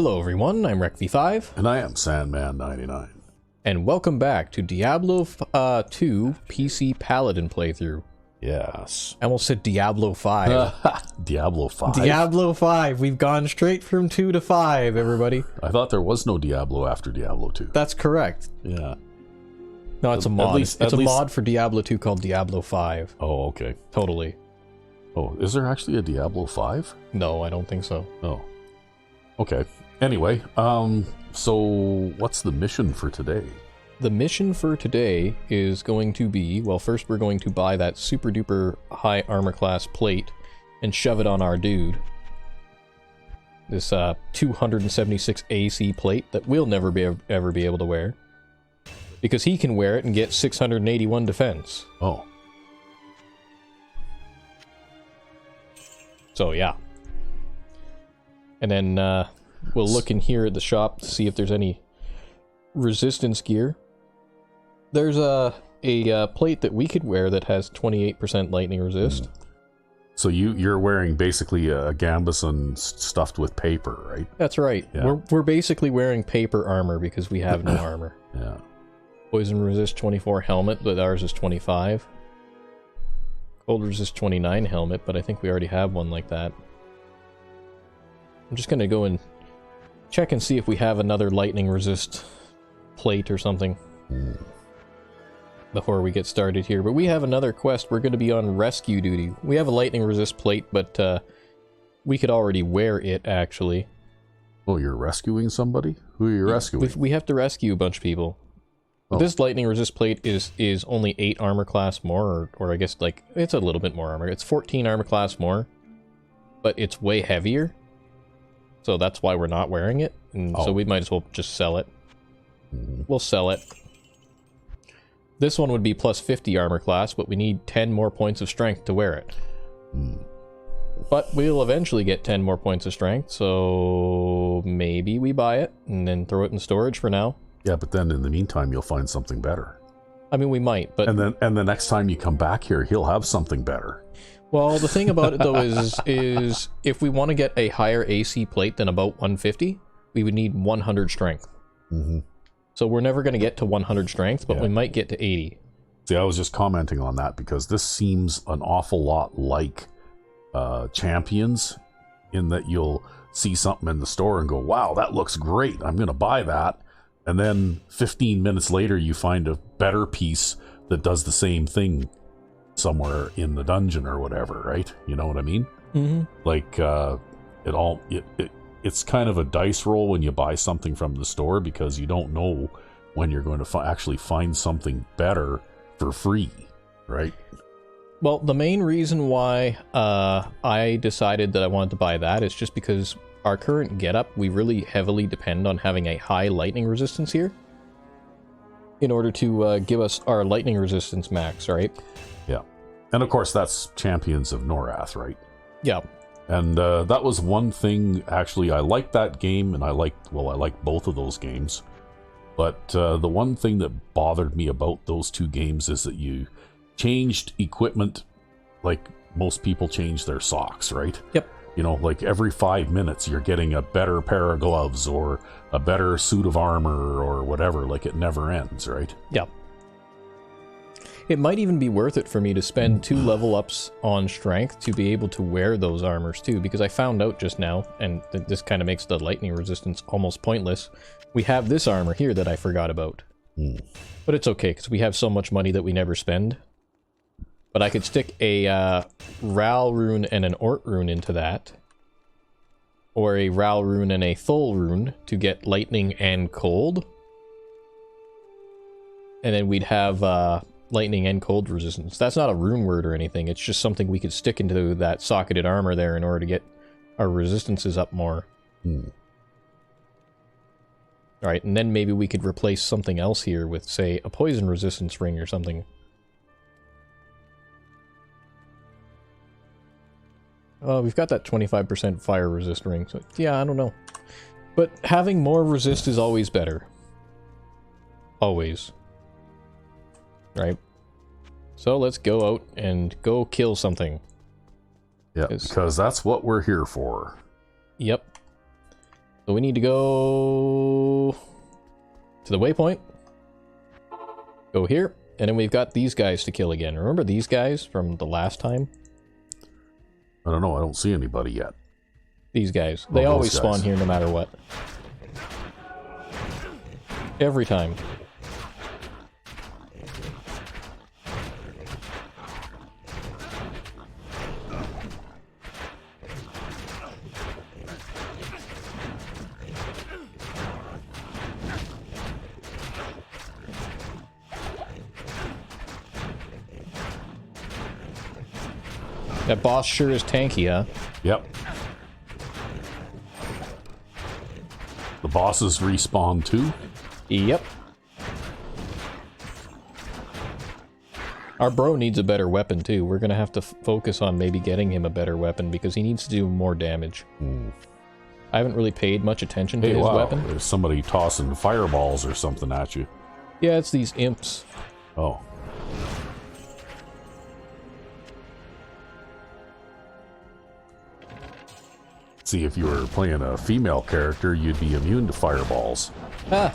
Hello everyone, I'm RecV5. And I am Sandman99. And welcome back to Diablo 2 PC Paladin playthrough. Yes. I almost said Diablo 5. Diablo 5? Diablo 5. We've gone straight from 2 to 5, everybody. I thought there was no Diablo after Diablo 2. That's correct. Yeah. No, it's a mod. It's a mod for Diablo 2 called Diablo 5. Oh, okay. Totally. Oh, is there actually a Diablo 5? No, I don't think so. Oh. Okay. Anyway, so what's the mission for today? The mission for today is going to be, well, first we're going to buy that super duper high armor class plate and shove it on our dude. This 276 AC plate that we'll never ever be able to wear. Because he can wear it and get 681 defense. Oh. So yeah. And then we'll look in here at the shop to see if there's any resistance gear. There's a plate that we could wear that has 28% lightning resist. So you're wearing basically a gambeson stuffed with paper, right? That's right. Yeah. We're basically wearing paper armor because we have no armor. Yeah. Poison resist 24 helmet, but ours is 25. Cold resist 29 helmet, but I think we already have one like that. I'm just gonna go and check and see if we have another lightning resist plate or something before we get started here. But we have another quest. We're going to be on rescue duty. We have a lightning resist plate, but we could already wear it, actually. Oh, you're rescuing somebody? Who are you rescuing? We have to rescue a bunch of people. Oh. This lightning resist plate is only 8 armor class more, or I guess, like, it's a little bit more armor. It's 14 armor class more, but it's way heavier. So that's why we're not wearing it, and so we might as well just sell it. We'll sell it. This one would be plus 50 armor class, but we need 10 more points of strength to wear it. But we'll eventually get 10 more points of strength, so maybe we buy it and then throw it in storage for now. Yeah, but then in the meantime you'll find something better. I mean, we might, but... And the next time you come back here, he'll have something better. Well, the thing about it, though, is if we want to get a higher AC plate than about 150, we would need 100 strength. So we're never going to get to 100 strength, but we might get to 80. See, I was just commenting on that because this seems an awful lot like Champions, in that you'll see something in the store and go, wow, that looks great, I'm going to buy that. And then 15 minutes later, you find a better piece that does the same thing somewhere in the dungeon or whatever, right? You know what I mean? Like, it's kind of a dice roll when you buy something from the store, because you don't know when you're going to actually find something better for free, right? Well, the main reason why I decided that I wanted to buy that is just because our current getup, we really heavily depend on having a high lightning resistance here in order to give us our lightning resistance max, right? Yeah. And of course, that's Champions of Norath, right? Yeah. And that was one thing, actually, I liked that game, and I liked both of those games. But the one thing that bothered me about those two games is that you changed equipment like most people change their socks, right? Yep. You know, like every 5 minutes you're getting a better pair of gloves or a better suit of armor or whatever, like it never ends, right? Yeah. It might even be worth it for me to spend 2 level ups on strength to be able to wear those armors too, because I found out just now, and this kind of makes the lightning resistance almost pointless, we have this armor here that I forgot about. But it's okay, because we have so much money that we never spend. But I could stick a Ral rune and an Ort rune into that, or a Ral rune and a Thol rune to get lightning and cold. And then we'd have lightning and cold resistance. That's not a rune word or anything, it's just something we could stick into that socketed armor there in order to get our resistances up more. Alright, and then maybe we could replace something else here with, say, a poison resistance ring or something. We've got that 25% fire resist ring, so yeah, I don't know. But having more resist is always better. Always. Right? So let's go out and go kill something. Yeah, because that's what we're here for. Yep. So we need to go to the waypoint. Go here. And then we've got these guys to kill again. Remember these guys from the last time? I don't know. I don't see anybody yet. These guys. They always spawn here no matter what. Every time. That boss sure is tanky, huh? Yep. The bosses respawn too? Yep. Our bro needs a better weapon too. We're gonna have to focus on maybe getting him a better weapon because he needs to do more damage. I haven't really paid much attention to his weapon. There's somebody tossing fireballs or something at you. Yeah, it's these imps. Oh. See, if you were playing a female character, you'd be immune to fireballs. Ah.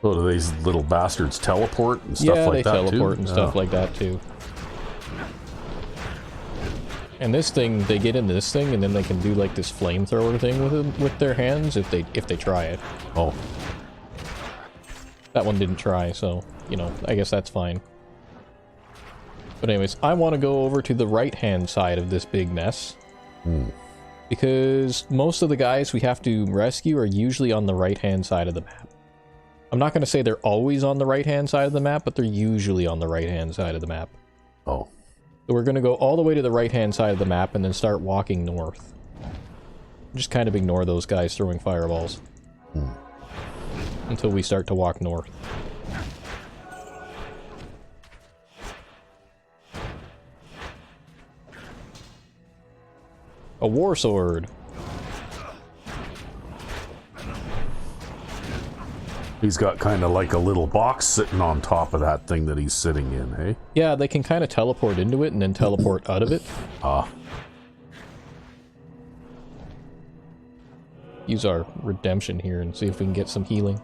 Oh, do these little bastards teleport and stuff like that too? Yeah, they teleport and stuff like that too. And this thing, they get into this thing, and then they can do like this flamethrower thing with their hands if they try it. Oh. That one didn't try, so you know, I guess that's fine. But anyways, I want to go over to the right-hand side of this big mess. Because most of the guys we have to rescue are usually on the right-hand side of the map. I'm not going to say they're always on the right-hand side of the map, but they're usually on the right-hand side of the map. Oh. So we're going to go all the way to the right-hand side of the map and then start walking north. Just kind of ignore those guys throwing fireballs. Until we start to walk north. A war sword. He's got kind of like a little box sitting on top of that thing that he's sitting in, hey? Yeah, they can kind of teleport into it and then teleport out of it. Ah. Use our redemption here and see if we can get some healing.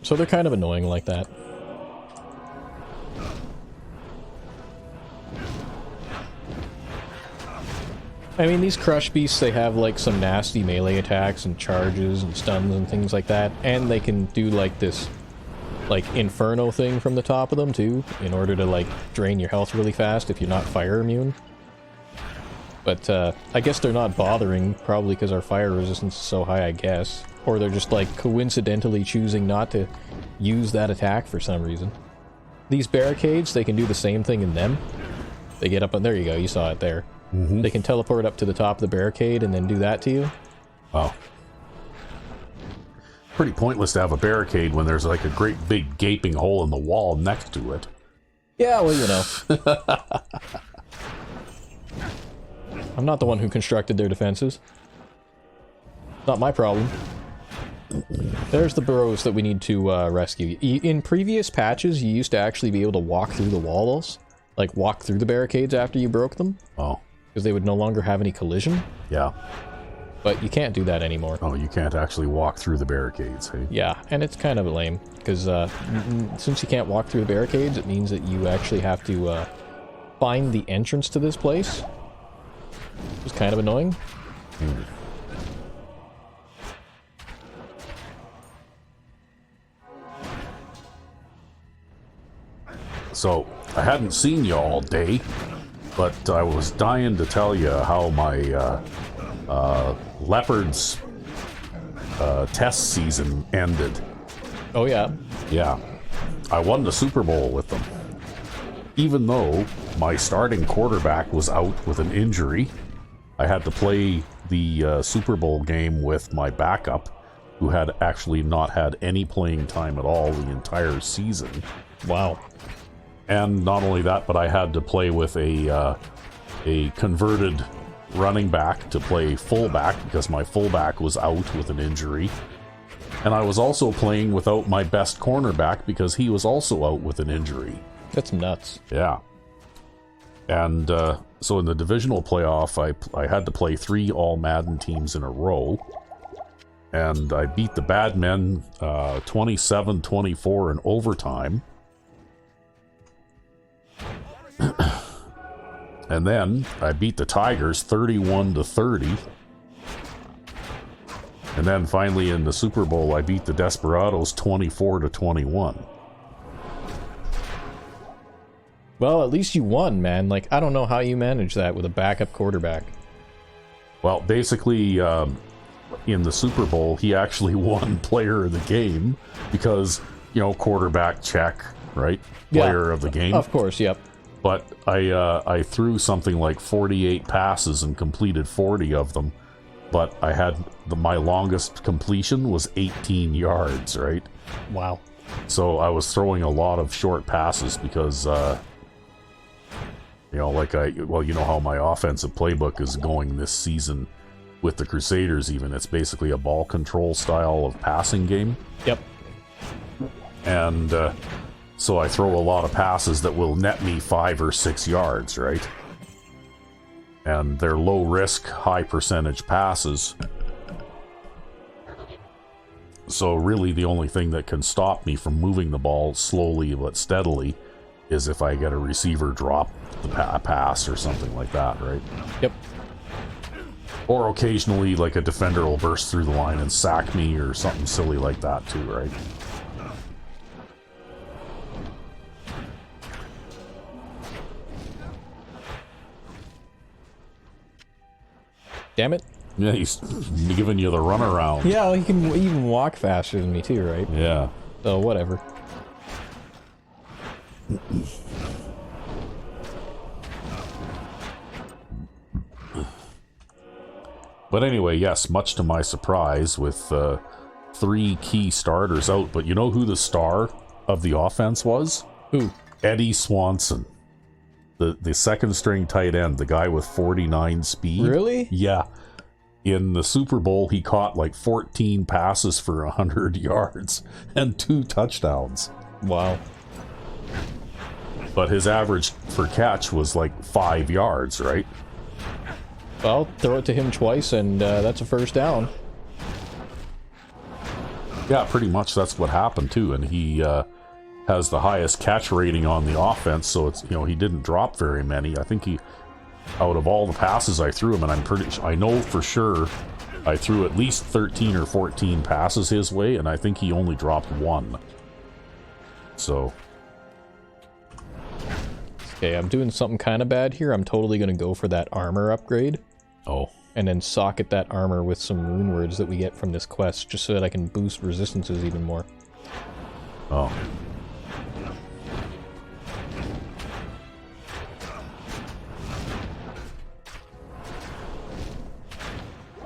So they're kind of annoying like that. I mean, these crush beasts, they have like some nasty melee attacks and charges and stuns and things like that, and they can do like this like inferno thing from the top of them too, in order to like drain your health really fast if you're not fire immune. But I guess they're not bothering, probably because our fire resistance is so high, I guess. Or they're just like coincidentally choosing not to use that attack for some reason. These barricades, they can do the same thing in them. They get up, and there you go, you saw it there. They can teleport up to the top of the barricade and then do that to you. Wow. Pretty pointless to have a barricade when there's like a great big gaping hole in the wall next to it. Yeah, well, you know. I'm not the one who constructed their defenses. Not my problem. There's the burrows that we need to rescue. In previous patches, you used to actually be able to walk through the walls. Like, walk through the barricades after you broke them. Oh. Because they would no longer have any collision. Yeah. But you can't do that anymore. Oh, you can't actually walk through the barricades, hey? Yeah, and it's kind of lame. Because since you can't walk through the barricades, it means that you actually have to find the entrance to this place. It's kind of annoying. So, I hadn't seen you all day, but I was dying to tell you how my Leopards test season ended. Oh, yeah? Yeah. I won the Super Bowl with them. Even though my starting quarterback was out with an injury, I had to play the Super Bowl game with my backup, who had actually not had any playing time at all the entire season. Wow. And not only that, but I had to play with a converted running back to play fullback because my fullback was out with an injury. And I was also playing without my best cornerback because he was also out with an injury. That's nuts. Yeah. And so in the divisional playoff, I had to play 3 all-Madden teams in a row. And I beat the Bad Men 27-24 in overtime. And then I beat the Tigers 31-30. And then finally in the Super Bowl, I beat the Desperados 24-21. Well, at least you won, man. Like, I don't know how you managed that with a backup quarterback. Well, basically, in the Super Bowl, he actually won player of the game because, quarterback check, right? Player of the game. Of course, yep. But I threw something like 48 passes and completed 40 of them. But I had my longest completion was 18 yards, right? Wow. So I was throwing a lot of short passes because, you know how my offensive playbook is going this season with the Crusaders even. It's basically a ball control style of passing game. Yep. And so I throw a lot of passes that will net me 5 or 6 yards, right? And they're low risk, high percentage passes. So really the only thing that can stop me from moving the ball slowly but steadily is if I get a receiver drop the pass or something like that, right? Yep. Or occasionally like a defender will burst through the line and sack me or something silly like that too, right? Damn it. Yeah, he's giving you the runaround. Yeah, well, he can even walk faster than me too, right? Yeah. So, whatever. But anyway, yes, much to my surprise, with 3 key starters out. But you know who the star of the offense was? Who? Eddie Swanson. The second string tight end, the guy with 49 speed. Really? Yeah. In the Super Bowl, he caught like 14 passes for 100 yards and 2 touchdowns. Wow. But his average for catch was like 5 yards, right? Well, throw it to him twice, and that's a first down. Yeah, pretty much that's what happened too. And he has the highest catch rating on the offense, so it's, he didn't drop very many. I think he, out of all the passes I threw him, and I know for sure I threw at least 13 or 14 passes his way, and I think he only dropped 1. So. Okay, I'm doing something kind of bad here. I'm totally going to go for that armor upgrade. Oh. And then socket that armor with some rune words that we get from this quest, just so that I can boost resistances even more. Oh.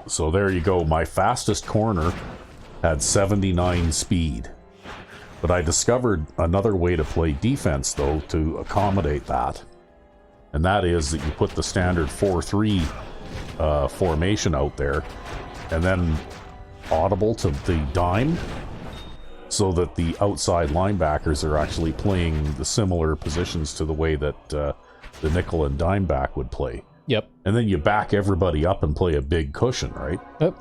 So there you go. My fastest corner had 79 speed. But I discovered another way to play defense, though, to accommodate that. And that is that you put the standard 4-3 formation out there, and then audible to the dime, so that the outside linebackers are actually playing the similar positions to the way that the nickel and dime back would play. Yep. And then you back everybody up and play a big cushion, right? Yep.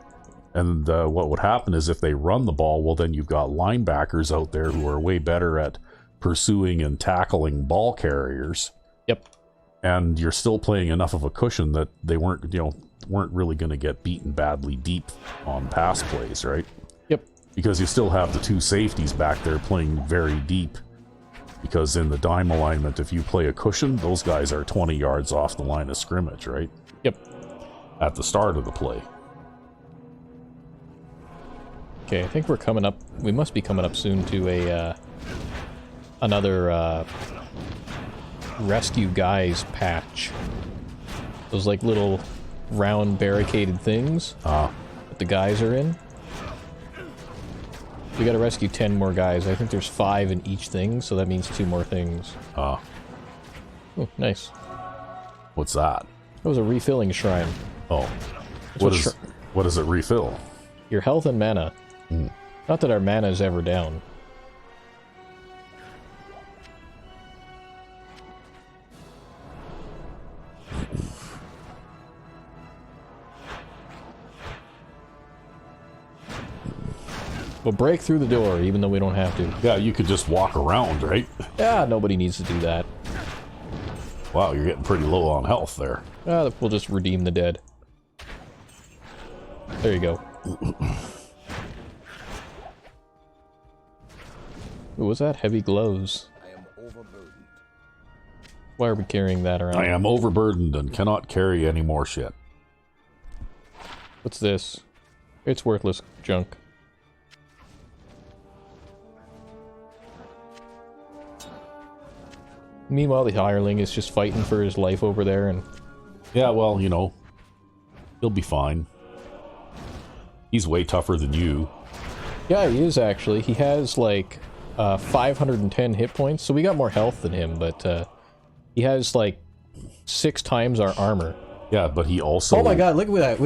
And what would happen is if they run the ball, well, then you've got linebackers out there who are way better at pursuing and tackling ball carriers. Yep. And you're still playing enough of a cushion that they weren't really going to get beaten badly deep on pass plays, right? Yep. Because you still have the 2 safeties back there playing very deep. Because in the dime alignment, if you play a cushion, those guys are 20 yards off the line of scrimmage, right? Yep. At the start of the play. Okay, I think we're coming up. We must be coming up soon to a another rescue guys patch. Those like little round barricaded things that the guys are in. We gotta rescue 10 more guys. I think there's 5 in each thing, so that means 2 more things. Oh, nice. What's that? That was a refilling shrine. Oh. What does it refill? Your health and mana. Not that our mana is ever down. We'll break through the door, even though we don't have to. Yeah, you could just walk around, right? Yeah, nobody needs to do that. Wow, you're getting pretty low on health there. We'll just redeem the dead. There you go. Ooh, what's that? Heavy gloves. I am overburdened. Why are we carrying that around? I am overburdened and cannot carry any more shit. What's this? It's worthless junk. Meanwhile, the hireling is just fighting for his life over there, and... Yeah, well, you know, he'll be fine. He's way tougher than you. Yeah, he is, actually. He has, like, 510 hit points, so we got more health than him, but, he has, like, 6 times our armor. Yeah, but he also... Oh my god, look at that.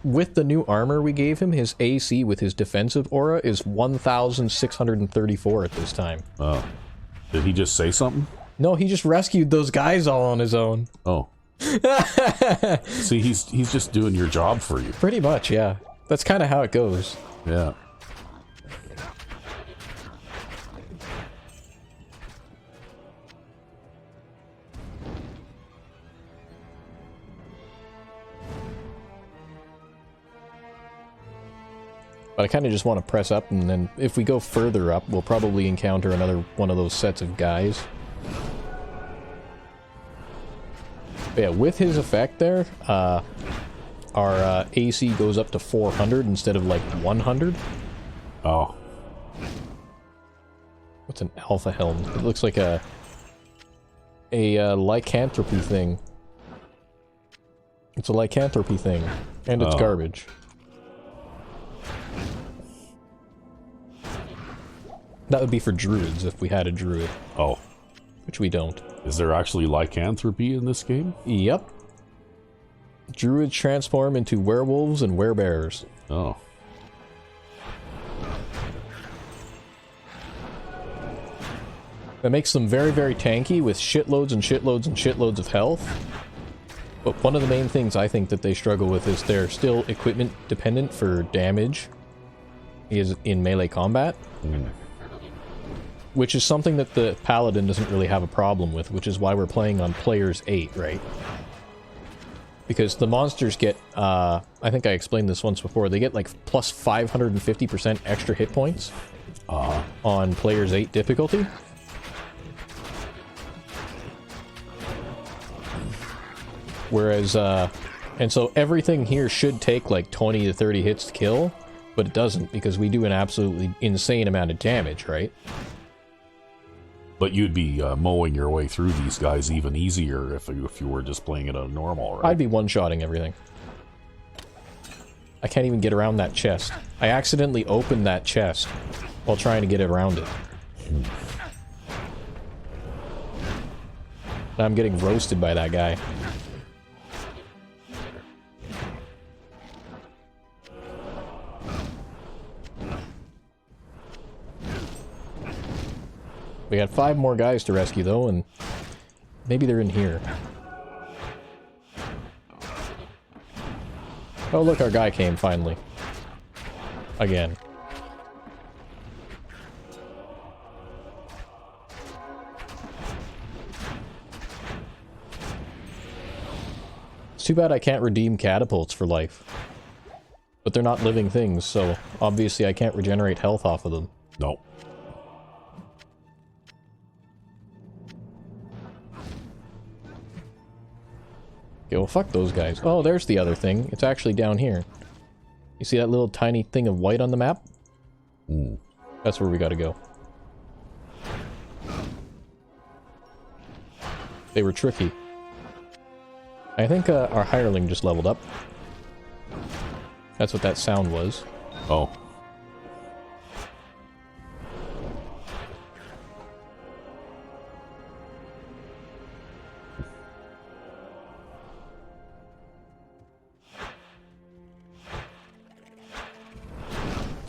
With the new armor we gave him, his AC with his defensive aura is 1,634 at this time. Oh. Did he just say something? No, he just rescued those guys all on his own. Oh. See, he's just doing your job for you. Pretty much, yeah. That's kind of how it goes. Yeah. But I kind of just want to press up, and then if we go further up, we'll probably encounter another one of those sets of guys. But yeah, with his effect there, our AC goes up to 400 instead of like 100. Oh. What's an alpha helm? It looks like a lycanthropy thing. It's a lycanthropy thing, and it's garbage. That would be for druids if we had a druid. Oh. Which we don't. Is there actually lycanthropy in this game? Yep. Druids transform into werewolves and werebears. Oh. That makes them very, very tanky with shitloads and shitloads and shitloads of health. But one of the main things I think that they struggle with is they're still equipment dependent for damage is in melee combat. Which is something that the Paladin doesn't really have a problem with, which is why we're playing on players 8, right? Because the monsters get, I think I explained this once before, they get like plus 550% extra hit points on players 8 difficulty. Whereas, and so everything here should take like 20 to 30 hits to kill, but it doesn't because we do an absolutely insane amount of damage, right? But you'd be mowing your way through these guys even easier if you were just playing it on normal, right? I'd be one-shotting everything. I can't even get around that chest. I accidentally opened that chest while trying to get around it. And I'm getting roasted by that guy. We got 5 more guys to rescue, though, and maybe they're in here. Oh, look, our guy came, finally. Again. It's too bad I can't redeem catapults for life. But they're not living things, so obviously I can't regenerate health off of them. No. Okay, well, fuck those guys. Oh, there's the other thing. It's actually down here. You see that little tiny thing of white on the map? That's where we gotta go. They were tricky. I think our hireling just leveled up. That's what that sound was. Oh.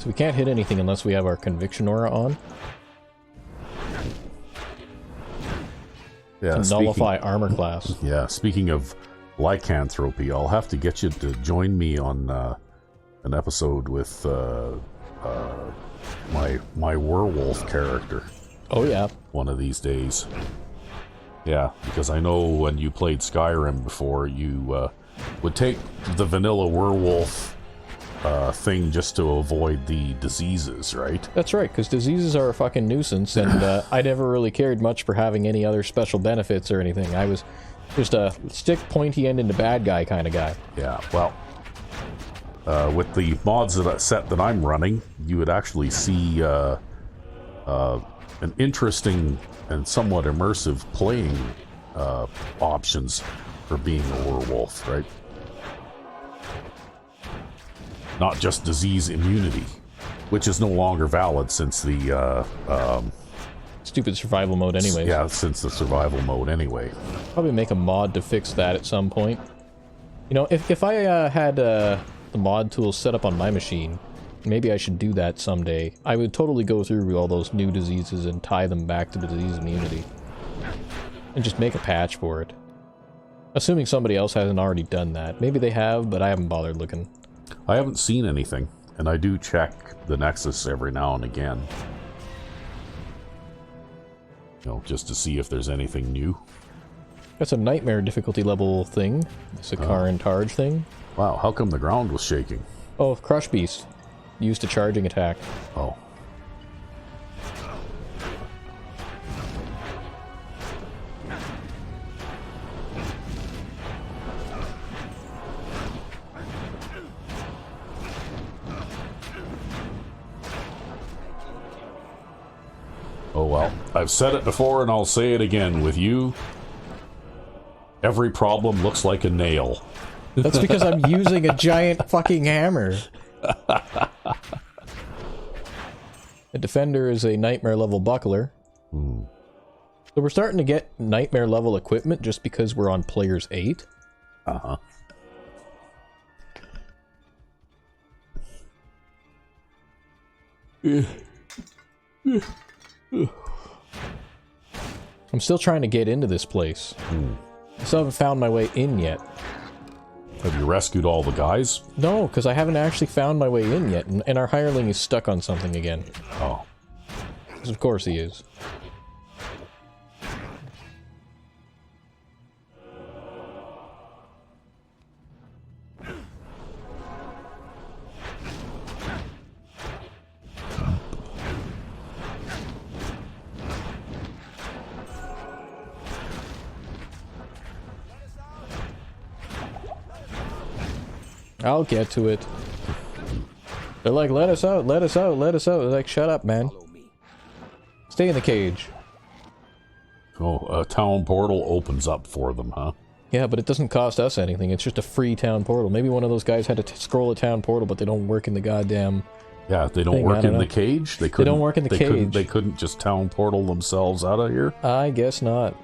So we can't hit anything unless we have our conviction aura on. Yeah, to nullify armor class. Yeah, speaking of lycanthropy, I'll have to get you to join me on an episode with my werewolf character. Oh yeah. One of these days. Yeah, because I know when you played Skyrim before, you would take the vanilla werewolf thing just to avoid the diseases, right? That's right, because diseases are a fucking nuisance, and I never really cared much for having any other special benefits or anything. I was just a stick pointy end into bad guy kind of guy. Yeah, well, with the mods set that I'm running, you would actually see an interesting and somewhat immersive playing options for being a werewolf, right? Not just disease immunity, which is no longer valid since the stupid survival mode anyways. Yeah, since the survival mode anyway. Probably make a mod to fix that at some point. You know, if I had the mod tools set up on my machine, maybe I should do that someday. I would totally go through all those new diseases and tie them back to the disease immunity. And just make a patch for it. Assuming somebody else hasn't already done that. Maybe they have, but I haven't bothered looking. I haven't seen anything, and I do check the Nexus every now and again. You know, just to see if there's anything new. That's a nightmare difficulty level thing. The Sakaran Targe thing. Wow, how come the ground was shaking? Oh, Crush Beast. Used a charging attack. Oh. Oh well, I've said it before and I'll say it again. With you, every problem looks like a nail. That's because I'm using a giant fucking hammer. The Defender is a nightmare level buckler. Hmm. So we're starting to get nightmare level equipment just because we're on players 8. Uh-huh. I'm still trying to get into this place. I still haven't found my way in yet. Have you rescued all the guys? No, because I haven't actually found my way in yet, and our hireling is stuck on something again. Oh. 'Cause of course he is. I'll get to it. They're like, let us out, let us out, let us out. They're like, shut up, man. Stay in the cage. Oh, a town portal opens up for them, huh? Yeah, but it doesn't cost us anything. It's just a free town portal. Maybe one of those guys had to scroll a town portal, but they don't work in the goddamn... Yeah, they don't thing. work in the cage? They don't work in the cage. They couldn't just town portal themselves out of here? I guess not.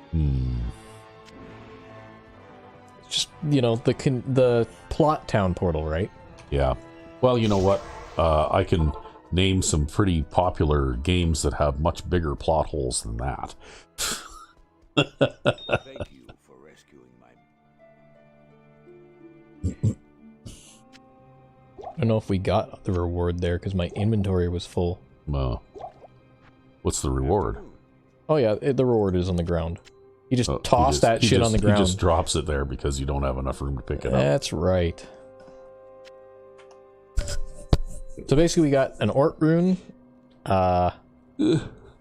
Just, you know, the plot town portal, right? Yeah. Well, you know what? I can name some pretty popular games that have much bigger plot holes than that. Thank you for rescuing my... I don't know if we got the reward there, because my inventory was full. What's the reward? Oh yeah, the reward is on the ground. You just toss that shit on the ground. He just drops it there because you don't have enough room to pick it up. That's right. So basically we got an Ort rune,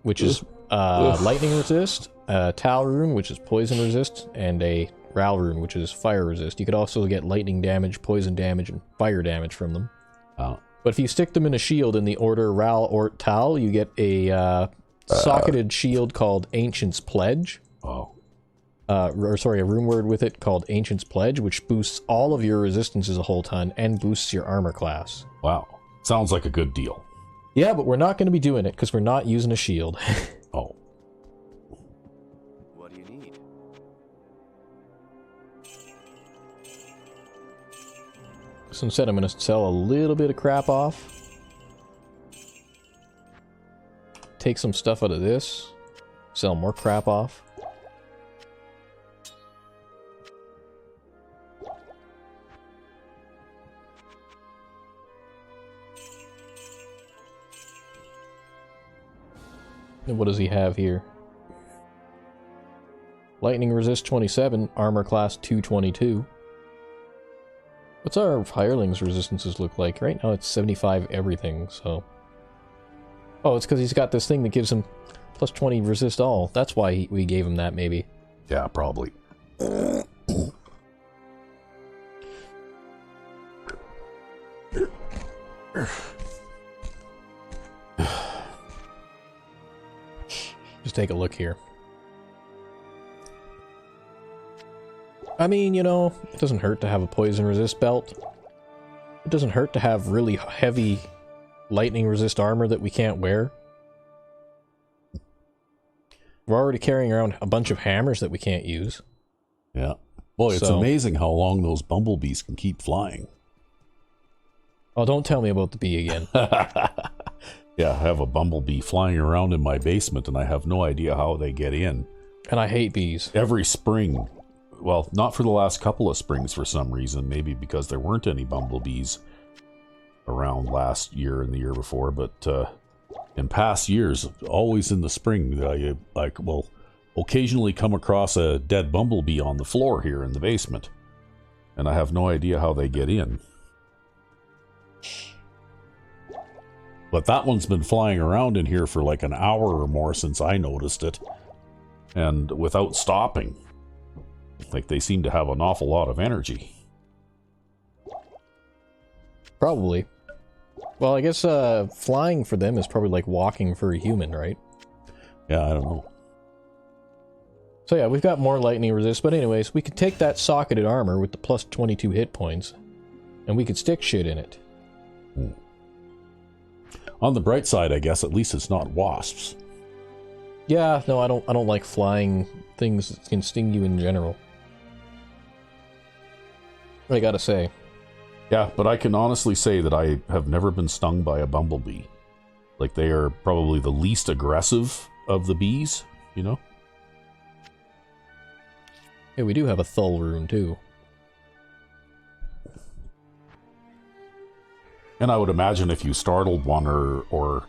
which is lightning resist, a Tal rune, which is poison resist, and a Ral rune, which is fire resist. You could also get lightning damage, poison damage, and fire damage from them. Oh. But if you stick them in a shield in the order Ral, Ort, Tal, you get a socketed shield called Ancient's Pledge. Oh. Or sorry, a rune word with it called Ancient's Pledge, which boosts all of your resistances a whole ton and boosts your armor class. Wow. Sounds like a good deal. Yeah, but we're not going to be doing it because we're not using a shield. Oh. What do you need? So instead I'm going to sell a little bit of crap off. take some stuff out of this. Sell more crap off. And what does he have here? Lightning resist 27, armor class 222. What's our hirelings resistances look like? Right now it's 75 everything, so... Oh, it's because he's got this thing that gives him plus 20 resist all. That's why we gave him that, maybe. Yeah, probably. Just take a look here. I mean, you know, it doesn't hurt to have a poison resist belt. It doesn't hurt to have really heavy lightning resist armor that we can't wear. We're already carrying around a bunch of hammers that we can't use. Yeah. Boy, it's amazing how long those bumblebees can keep flying. Oh, don't tell me about the bee again. Yeah, I have a bumblebee flying around in my basement, and I have no idea how they get in. And I hate bees. Every spring, well, not for the last couple of springs for some reason, maybe because there weren't any bumblebees around last year and the year before, but in past years, always in the spring, I will occasionally come across a dead bumblebee on the floor here in the basement, and I have no idea how they get in. But that one's been flying around in here for like an hour or more since I noticed it, and without stopping. Like, they seem to have an awful lot of energy. Probably. Well, I guess flying for them is probably like walking for a human, right? Yeah, I don't know. So yeah, we've got more lightning resist, but anyways, we could take that socketed armor with the plus 22 hit points, and we could stick shit in it. On the bright side, I guess, at least it's not wasps. Yeah, no, I don't like flying things that can sting you in general. I gotta say. Yeah, but I can honestly say that I have never been stung by a bumblebee. Like, they are probably the least aggressive of the bees, you know? Hey, we do have a Thull rune, too. And I would imagine if you startled one or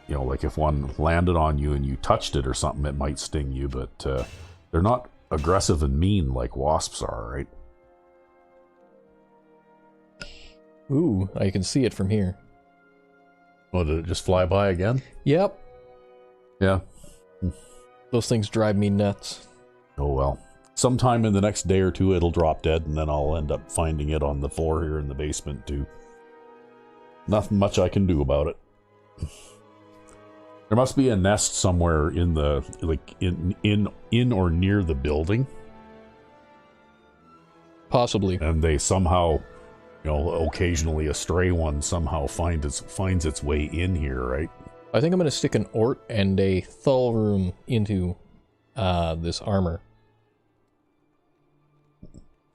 you know, like if one landed on you and you touched it or something, it might sting you, but they're not aggressive and mean like wasps are, right? Ooh, I can see it from here. Oh, did it just fly by again? Yep. Yeah. Those things drive me nuts. Oh well. Sometime in the next day or two it'll drop dead, and then I'll end up finding it on the floor here in the basement too. Nothing much I can do about it. There must be a nest somewhere in the, like, in or near the building. Possibly. And they somehow, you know, occasionally a stray one somehow finds its way in here, right? I think I'm gonna stick an Ort and a Thull rune into this armor.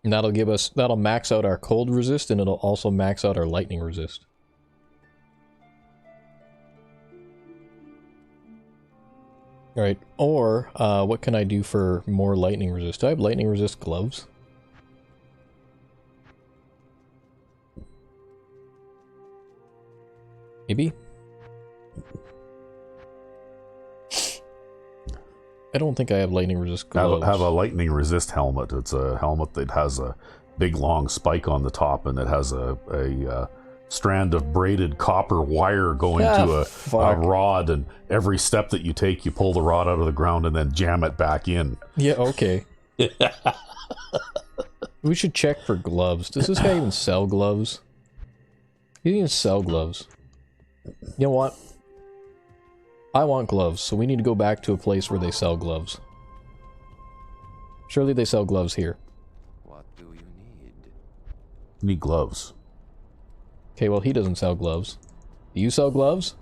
And that'll max out our cold resist, and it'll also max out our lightning resist. Alright, or what can I do for more lightning resist? Do I have lightning resist gloves? Maybe? I don't think I have lightning resist gloves. Have a lightning resist helmet. It's a helmet that has a big long spike on the top, and it has a strand of braided copper wire going to a rod, and every step that you take, you pull the rod out of the ground and then jam it back in. Yeah, okay. We should check for gloves. Does this guy even sell gloves? He doesn't even sell gloves. You know what? I want gloves, so we need to go back to a place where they sell gloves. Surely they sell gloves here. What do you need? Need gloves. Okay, well, he doesn't sell gloves. Do you sell gloves?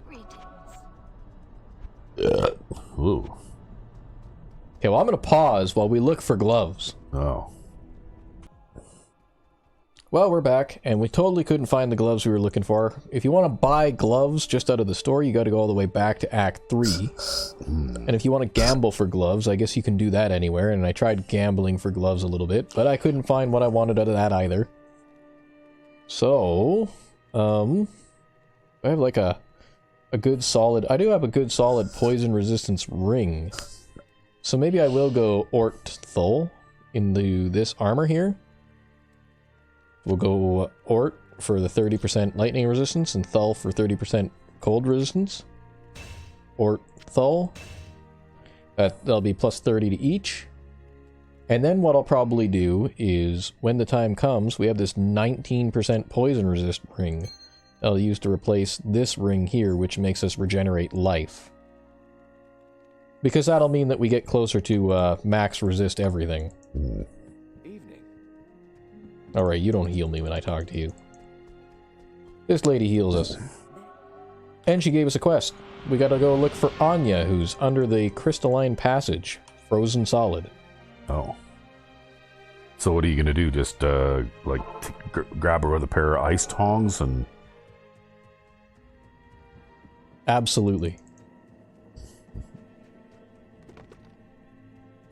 Ooh. Okay, well, I'm gonna pause while we look for gloves. Oh. Well, we're back, and we totally couldn't find the gloves we were looking for. If you want to buy gloves just out of the store, you got to go all the way back to Act 3. And if you want to gamble for gloves, I guess you can do that anywhere, and I tried gambling for gloves a little bit, but I couldn't find what I wanted out of that either. So, I have like a good solid... I do have a good solid poison resistance ring. So maybe I will go Thul into this armor here. We'll go Ort for the 30% lightning resistance and Thul for 30% cold resistance. Thul. That'll be plus 30 to each. And then what I'll probably do is, when the time comes, we have this 19% poison resist ring I'll use to replace this ring here, which makes us regenerate life. Because that'll mean that we get closer to max resist everything. Alright, you don't heal me when I talk to you. This lady heals us. And she gave us a quest. We gotta go look for Anya, who's under the crystalline passage. Frozen solid. Oh. So what are you gonna do? Just, grab her with a pair of ice tongs and... Absolutely.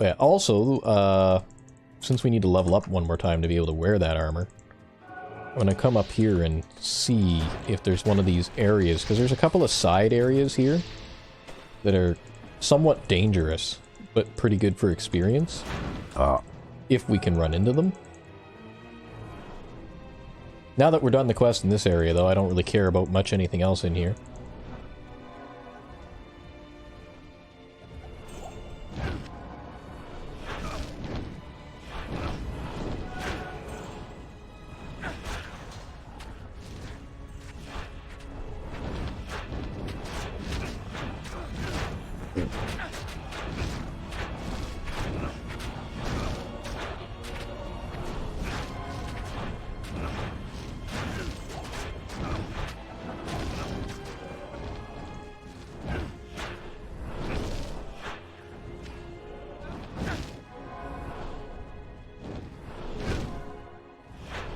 Yeah, also, since we need to level up one more time to be able to wear that armor, I'm gonna come up here and see if there's one of these areas, because there's a couple of side areas here that are somewhat dangerous, but pretty good for experience. If we can run into them. Now that we're done the quest in this area, though, I don't really care about much anything else in here.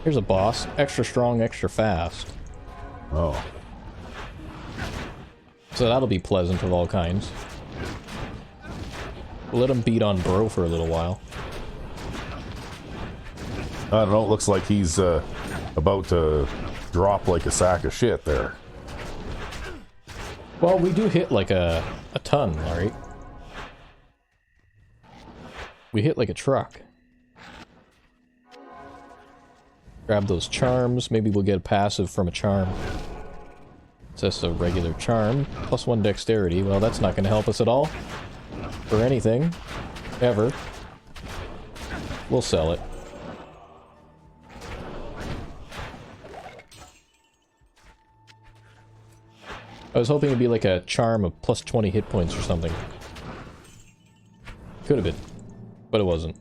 Here's a boss. Extra strong, extra fast. Oh. So that'll be pleasant of all kinds. We'll let him beat on Bro for a little while. I don't know, it looks like he's about to drop like a sack of shit there. Well, we do hit like a ton, alright? We hit like a truck. Grab those charms. Maybe we'll get a passive from a charm. It's just a regular charm. Plus 1 dexterity. Well, that's not going to help us at all. For anything. Ever. We'll sell it. I was hoping it'd be like a charm of plus 20 hit points or something. Could have been. But it wasn't.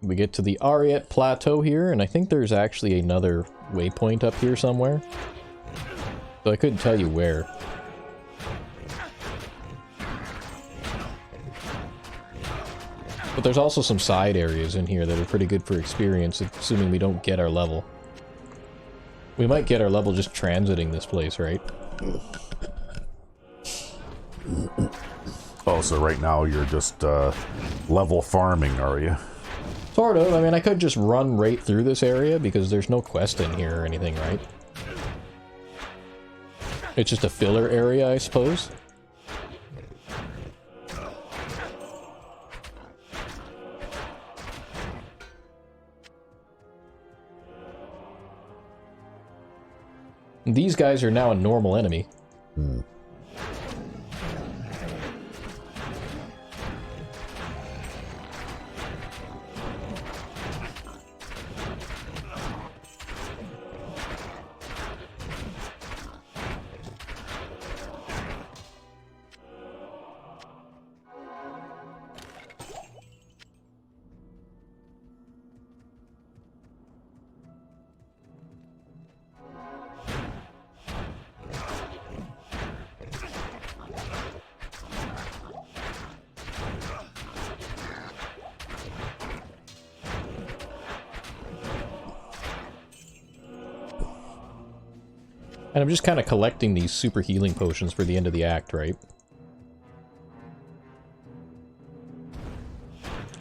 We get to the Ariet Plateau here, and I think there's actually another waypoint up here somewhere. So I couldn't tell you where. But there's also some side areas in here that are pretty good for experience, assuming we don't get our level. We might get our level just transiting this place, right? Oh, so right now you're just level farming, are you? Sort of. I mean, I could just run right through this area because there's no quest in here or anything, right? It's just a filler area, I suppose. These guys are now a normal enemy. And I'm just kind of collecting these super healing potions for the end of the act, right?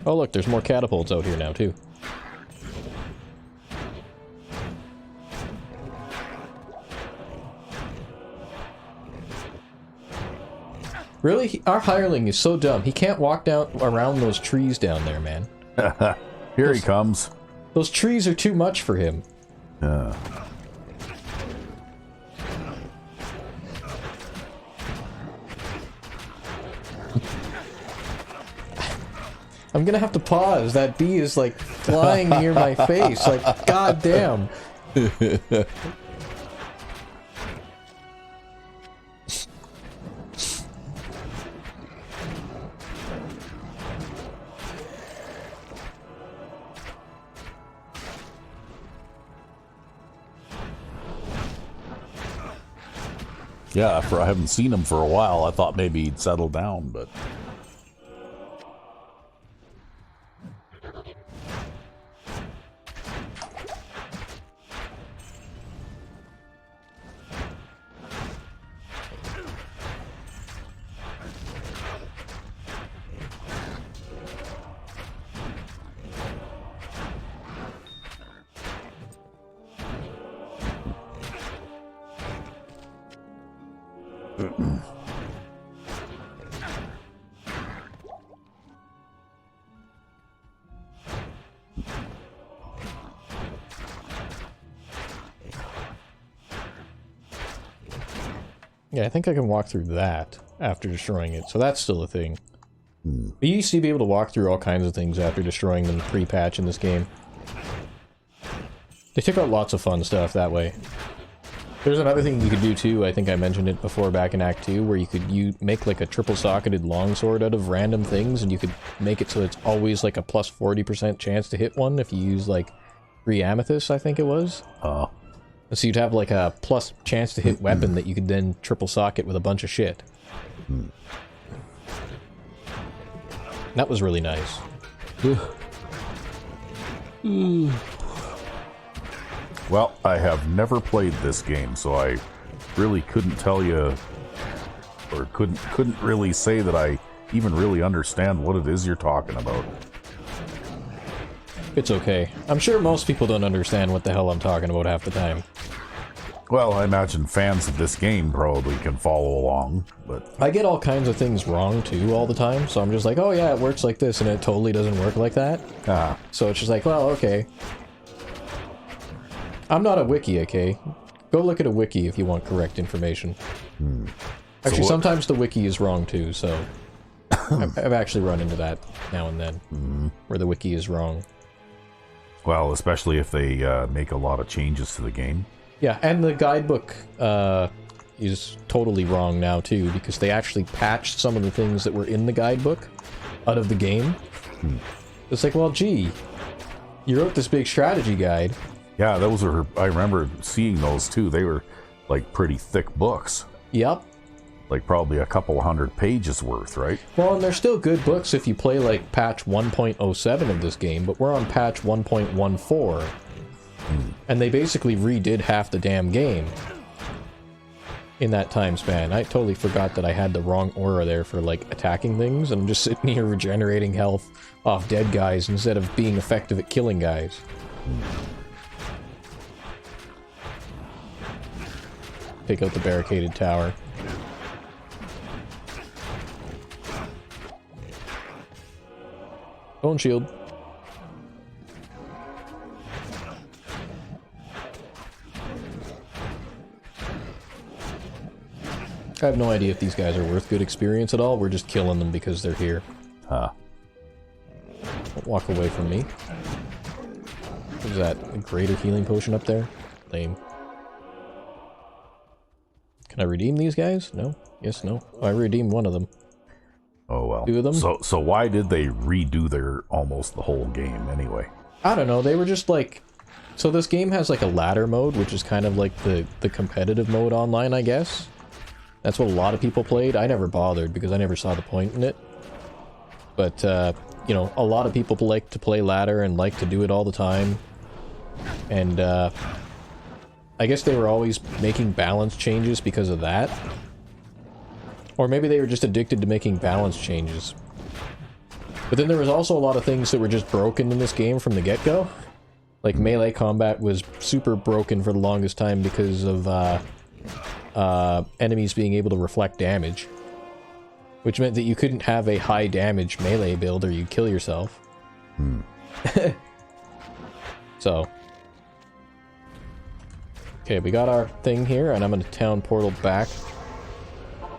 Oh look, there's more catapults out here now, too. Really? Our hireling is so dumb. He can't walk down around those trees down there, man. Here he comes. Those trees are too much for him. I'm gonna have to pause. That bee is like flying near my face. Like, goddamn. Yeah, I haven't seen him for a while. I thought maybe he'd settle down, but... Yeah, I think I can walk through that after destroying it, so that's still a thing. You used to be able to walk through all kinds of things after destroying them pre-patch in this game. They took out lots of fun stuff that way. There's another thing you could do too, I think I mentioned it before back in Act 2, where you could make like a triple-socketed longsword out of random things, and you could make it so it's always like a plus 40% chance to hit one if you use like 3 amethysts, I think it was. So you'd have like a plus chance to hit weapon that you could then triple socket with a bunch of shit. That was really nice. Well, I have never played this game, so I really couldn't tell you, or couldn't really say that I even really understand what it is you're talking about. It's okay. I'm sure most people don't understand what the hell I'm talking about half the time. Well, I imagine fans of this game probably can follow along, but... I get all kinds of things wrong, too, all the time, so I'm just like, oh yeah, it works like this, and it totally doesn't work like that. So it's just like, well, okay. I'm not a wiki, okay? Go look at a wiki if you want correct information. Actually, sometimes the wiki is wrong, too, so... I've actually run into that now and then, where the wiki is wrong. Well, especially if they make a lot of changes to the game. Yeah, and the guidebook is totally wrong now, too, because they actually patched some of the things that were in the guidebook out of the game. It's like, well, gee, you wrote this big strategy guide. Yeah, those were... I remember seeing those, too. They were, like, pretty thick books. Yep. Like, probably a couple 100 pages worth, right? Well, and they're still good books if you play, like, patch 1.07 of this game, but we're on patch 1.14. And they basically redid half the damn game in that time span. I totally forgot that I had the wrong aura there for, like, attacking things, and I'm just sitting here regenerating health off dead guys instead of being effective at killing guys. Take out the barricaded tower. Bone shield. I have no idea if these guys are worth good experience at all. We're just killing them because they're here. Don't walk away from me. What is that? A greater healing potion up there? Lame. Can I redeem these guys? No? Yes, no. Oh, I redeemed one of them. Oh, well. 2 of them? So why did they redo their almost the whole game anyway? I don't know. They were just like... So this game has like a ladder mode, which is kind of like the competitive mode online, I guess. That's what a lot of people played. I never bothered because I never saw the point in it. But, you know, a lot of people like to play ladder and like to do it all the time. And, I I guess they were always making balance changes because of that. Or maybe they were just addicted to making balance changes. But then there was also a lot of things that were just broken in this game from the get-go. Like, melee combat was super broken for the longest time because of, enemies being able to reflect damage. Which meant that you couldn't have a high damage melee build or you'd kill yourself. So. Okay, we got our thing here, and I'm gonna town portal back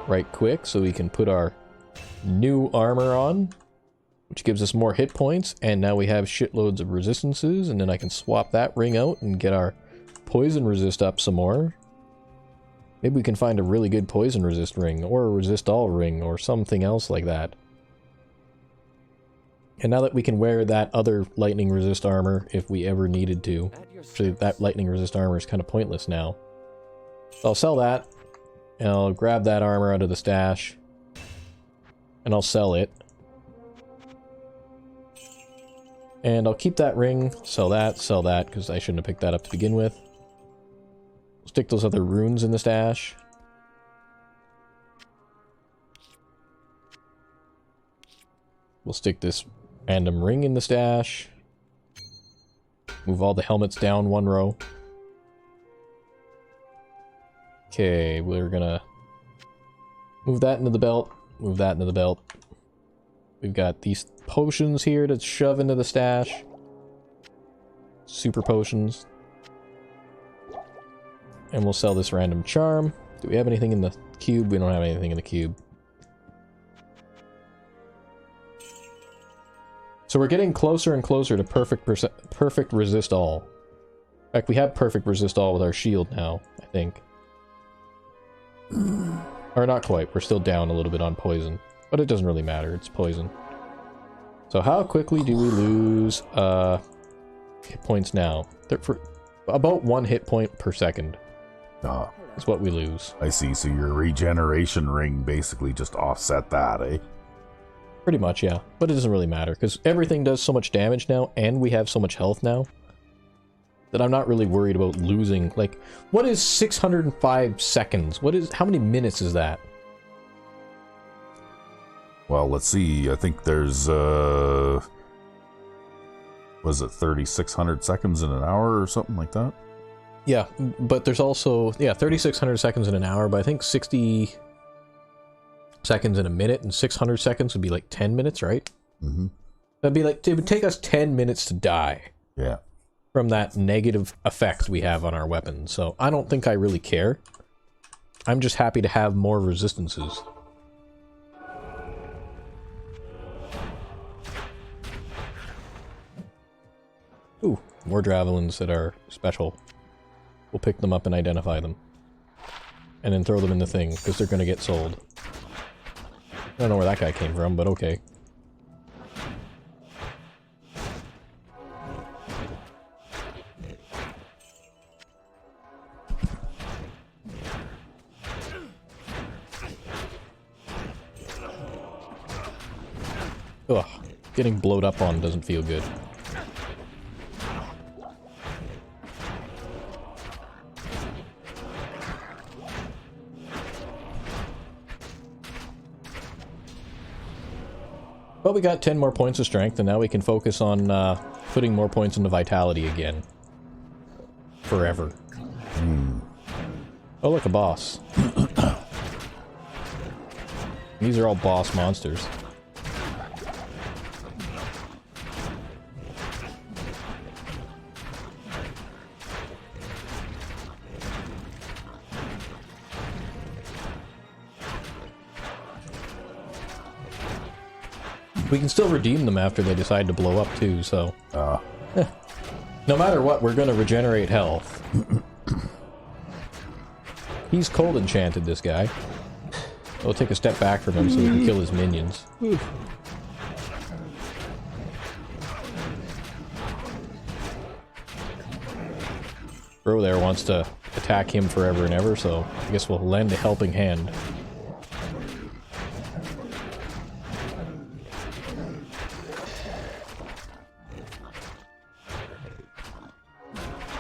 right quick so we can put our new armor on. Which gives us more hit points, and now we have shitloads of resistances, and then I can swap that ring out and get our poison resist up some more. Maybe we can find a really good poison resist ring, or a resist all ring, or something else like that. And now that we can wear that other lightning resist armor, if we ever needed to. Actually, that lightning resist armor is kind of pointless now. So I'll sell that, and I'll grab that armor out of the stash, and I'll sell it. And I'll keep that ring, sell that, because I shouldn't have picked that up to begin with. Stick those other runes in the stash. We'll stick this random ring in the stash. Move all the helmets down one row. Okay, we're gonna move that into the belt, move that into the belt. We've got these potions here to shove into the stash. Super potions. And we'll sell this random charm. Do we have anything in the cube? We don't have anything in the cube. So we're getting closer and closer to perfect resist all. In fact, we have perfect resist all with our shield now, I think. Or not quite. We're still down a little bit on poison. But it doesn't really matter, it's poison. So how quickly do we lose hit points now? For about 1 hit point per second. Is what we lose. I see, so your regeneration ring basically just offset that, eh? Pretty much, yeah. But it doesn't really matter, because everything does so much damage now, and we have so much health now, that I'm not really worried about losing. Like, what is 605 seconds? How many minutes is that? Well, let's see. I think there's, was it 3,600 seconds in an hour or something like that? Yeah, but there's also, 3,600 seconds in an hour, but I think 60 seconds in a minute, and 600 seconds would be like 10 minutes, right? Mm-hmm. That'd be like, it would take us 10 minutes to die. Yeah. From that negative effect we have on our weapons, so I don't think I really care. I'm just happy to have more resistances. Ooh, more Dravelins that are special. We'll pick them up and identify them. And then throw them in the thing, because they're gonna get sold. I don't know where that guy came from, but okay. Ugh, getting blowed up on doesn't feel good. But we got 10 more points of strength, and now we can focus on putting more points into vitality again. Forever. Oh, look, a boss. These are all boss monsters. We can still redeem them after they decide to blow up too, so... No matter what, we're gonna regenerate health. He's cold enchanted, this guy. We'll take a step back from him so we can kill his minions. Bro there wants to attack him forever and ever, so I guess we'll lend a helping hand.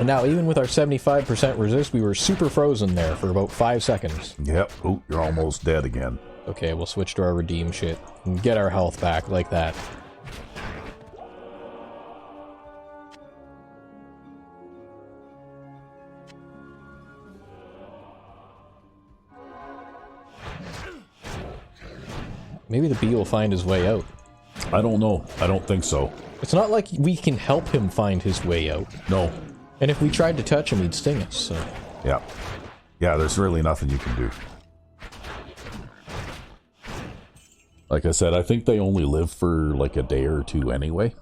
And now, even with our 75% resist, we were super frozen there for about 5 seconds. Yep. Oh, you're almost dead again. Okay, we'll switch to our redeem shit and get our health back like that. Maybe the bee will find his way out. I don't know. I don't think so. It's not like we can help him find his way out. No. And if we tried to touch him, he'd sting us, so... Yeah. Yeah, there's really nothing you can do. Like I said, I think they only live for like a day or two anyway.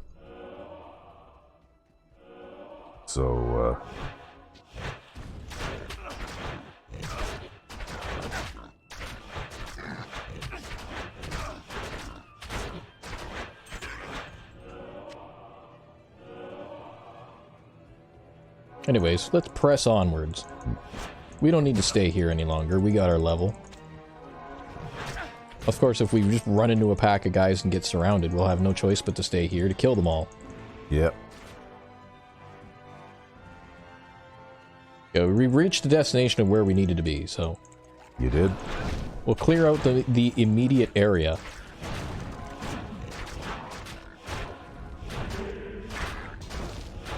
So, Anyways, let's press onwards. We don't need to stay here any longer. We got our level. Of course, if we just run into a pack of guys and get surrounded, we'll have no choice but to stay here to kill them all. yep. Yeah, we reached the destination of where we needed to be, so... You did? We'll clear out the immediate area.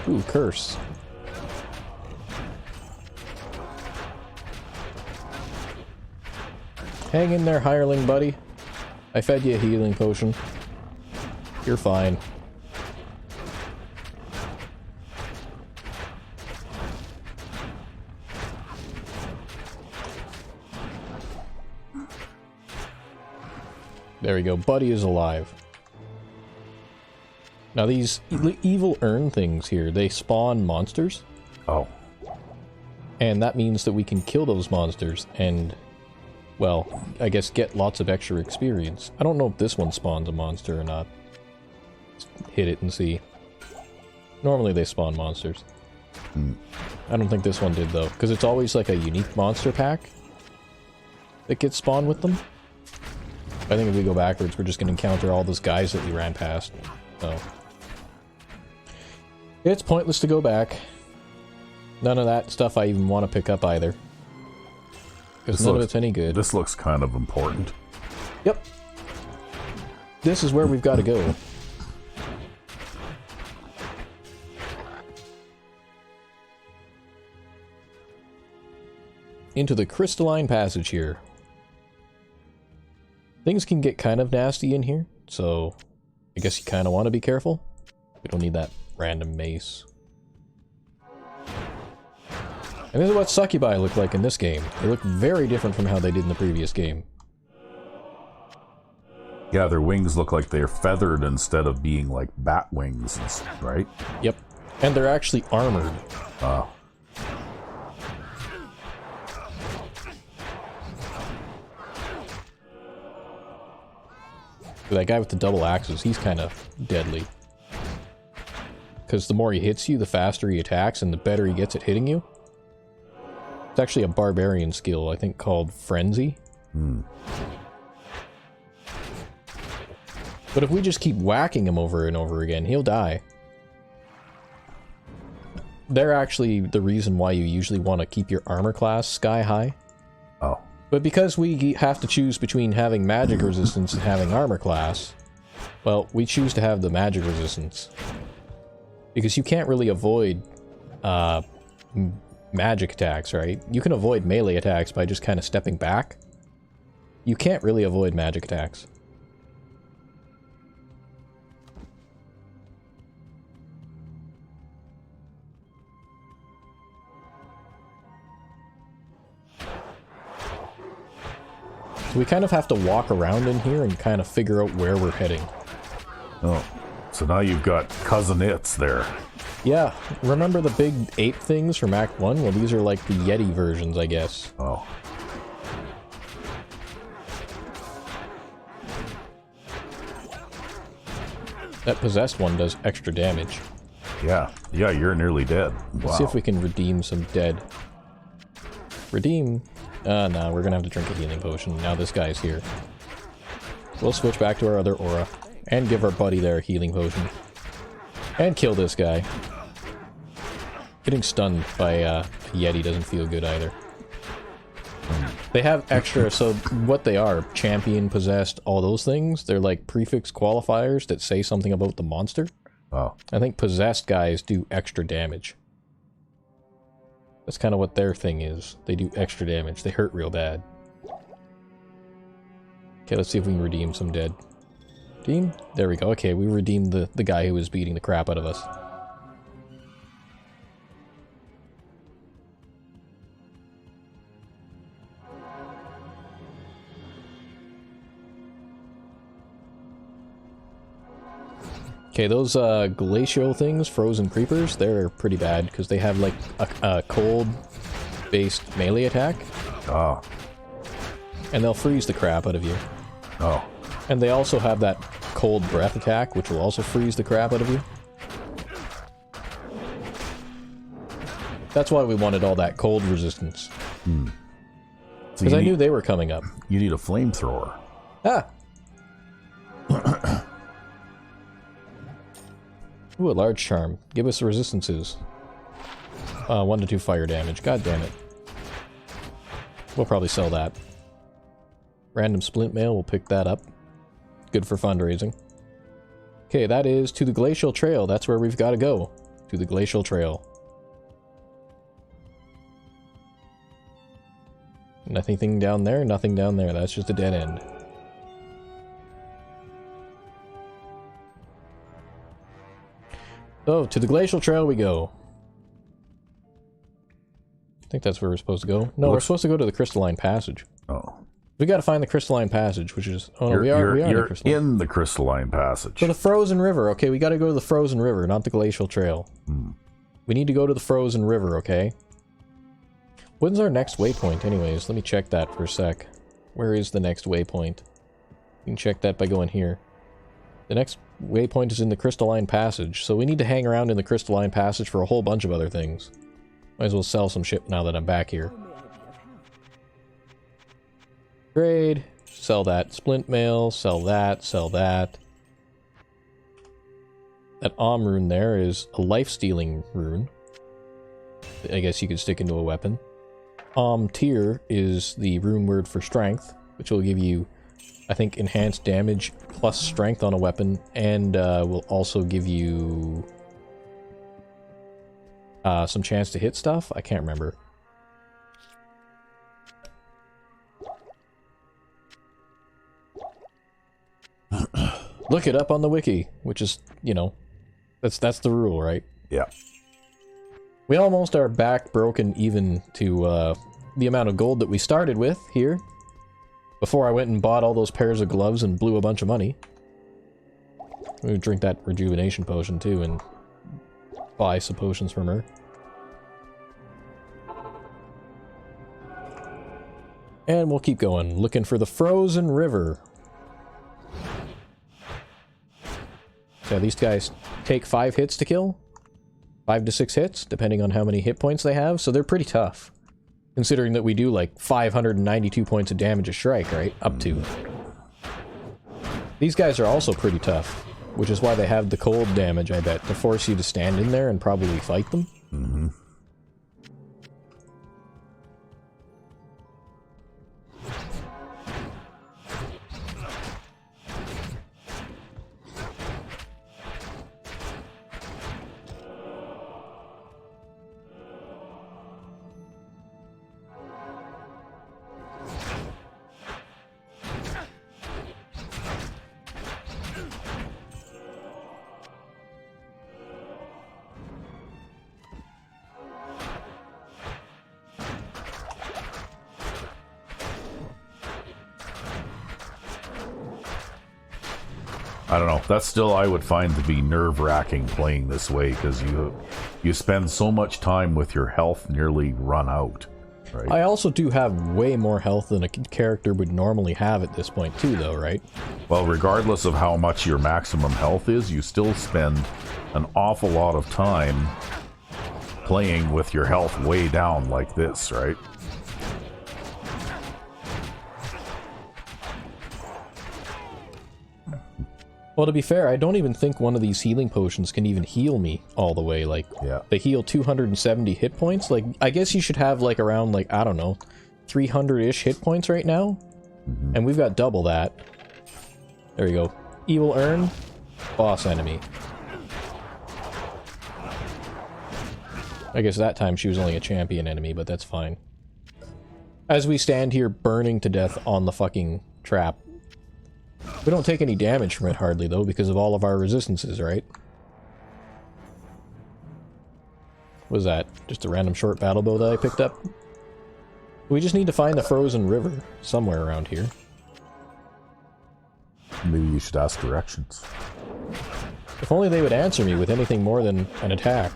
Ooh, curse. Hang in there, hireling buddy. I fed you a healing potion. You're fine. There we go. Buddy is alive. Now these evil urn things here, they spawn monsters. Oh. And that means that we can kill those monsters and... well, I guess get lots of extra experience. I don't know if this one spawns a monster or not. Let's hit it and see. Normally they spawn monsters. I don't think this one did though, because it's always like a unique monster pack that gets spawned with them. I think if we go backwards, we're just going to encounter all those guys that we ran past. So it's pointless to go back. None of that stuff I even want to pick up either. Because none of it's any good. This looks kind of important. Yep. This is where we've got to go. Into the crystalline passage here. Things can get kind of nasty in here, so I guess you kind of want to be careful. We don't need that random mace. And this is what succubi look like in this game. They look very different from how they did in the previous game. Yeah, their wings look like they're feathered instead of being like bat wings, right? Yep. And they're actually armored. Oh. That guy with the double axes, he's kind of deadly. Because the more he hits you, the faster he attacks, and the better he gets at hitting you. It's actually a barbarian skill, I think, called Frenzy. But if we just keep whacking him over and over again, he'll die. They're actually the reason why you usually want to keep your armor class sky high. Oh. But because we have to choose between having magic resistance and having armor class, well, we choose to have the magic resistance. Because you can't really avoid magic attacks, right? You can avoid melee attacks by just kind of stepping back. You can't really avoid magic attacks. So we kind of have to walk around in here and kind of figure out where we're heading. Oh. So now you've got cousin It's there. Yeah, remember the big ape things from Act 1? Well, these are like the Yeti versions, I guess. Oh. That possessed one does extra damage. Yeah. Yeah, you're nearly dead. Wow. Let's see if we can redeem some dead. Redeem? No, we're gonna have to drink a healing potion. Now this guy's here. We'll switch back to our other aura. And give our buddy there a healing potion. And kill this guy. Getting stunned by a Yeti doesn't feel good either. They have extra, so what they are, champion, possessed, all those things, they're like prefix qualifiers that say something about the monster. Oh. I think possessed guys do extra damage. That's kind of what their thing is. They do extra damage. They hurt real bad. Okay, let's see if we can redeem some dead. Redeem? There we go. Okay, we redeemed the guy who was beating the crap out of us. Okay, those glacial things, frozen creepers, they're pretty bad because they have like a cold-based melee attack. Oh. And they'll freeze the crap out of you. Oh. And they also have that cold breath attack, which will also freeze the crap out of you. That's why we wanted all that cold resistance. Hmm. Because I knew they were coming up. You need a flamethrower. Ah! Ooh, a large charm. Give us the resistances. 1 to 2 fire damage. God damn it. We'll probably sell that. Random splint mail, we'll pick that up. Good for fundraising. Okay, that is to the Glacial Trail. That's where we've got to go. To the Glacial Trail. Nothing down there, nothing down there. That's just a dead end. So, to the Glacial Trail we go. I think that's where we're supposed to go. No, we're supposed to go to the Crystalline Passage. Oh. We gotta find the Crystalline Passage, which is... Oh, no, we are in the Crystalline Passage. So the Frozen River. Okay, we gotta go to the Frozen River, not the Glacial Trail. We need to go to the Frozen River, okay? When's our next waypoint, anyways? Let me check that for a sec. Where is the next waypoint? You can check that by going here. The next waypoint is in the Crystalline Passage, so we need to hang around in the Crystalline Passage for a whole bunch of other things. Might as well sell some shit now that I'm back here. Trade. Sell that. Splint mail. Sell that. Sell that. That rune there is a life-stealing rune. I guess you could stick into a weapon. Tier is the rune word for strength, which will give you, I think, enhanced damage plus strength on a weapon, and will also give you some chance to hit stuff. I can't remember. Look it up on the wiki, which is, you know, that's the rule, right? Yeah. We almost are back broken even to the amount of gold that we started with here. Before I went and bought all those pairs of gloves and blew a bunch of money. We would drink that rejuvenation potion too and buy some potions from her. And we'll keep going, looking for the Frozen River. So these guys take 5 hits to kill. 5 to 6 hits, depending on how many hit points they have, so they're pretty tough. Considering that we do like 592 points of damage a strike, right? Up to. These guys are also pretty tough, which is why they have the cold damage, I bet, to force you to stand in there and probably fight them. Mm-hmm. I don't know. That's still, I would find to be nerve-wracking playing this way, because you spend so much time with your health nearly run out. Right? I also do have way more health than a character would normally have at this point too, though, right? Well, regardless of how much your maximum health is, you still spend an awful lot of time playing with your health way down like this, right? Well, to be fair, I don't even think one of these healing potions can even heal me all the way. Like, they heal 270 hit points. Like, I guess you should have, like, around, like, I don't know, 300-ish hit points right now. And we've got double that. There you go. Evil Urn, boss enemy. I guess that time she was only a champion enemy, but that's fine. As we stand here burning to death on the fucking trap. We don't take any damage from it hardly, though, because of all of our resistances, right? What was that? Just a random short battle bow that I picked up? We just need to find the frozen river somewhere around here. Maybe you should ask directions. If only they would answer me with anything more than an attack.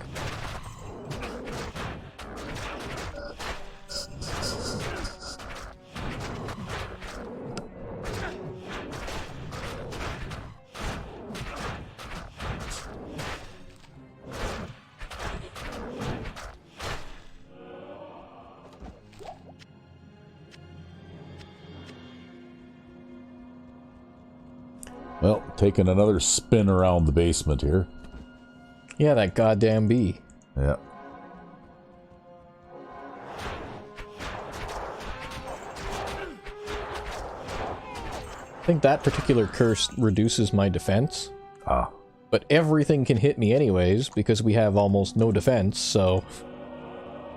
Well, taking another spin around the basement here. Yeah, that goddamn bee. Yeah. I think that particular curse reduces my defense. Ah. But everything can hit me anyways, because we have almost no defense, so...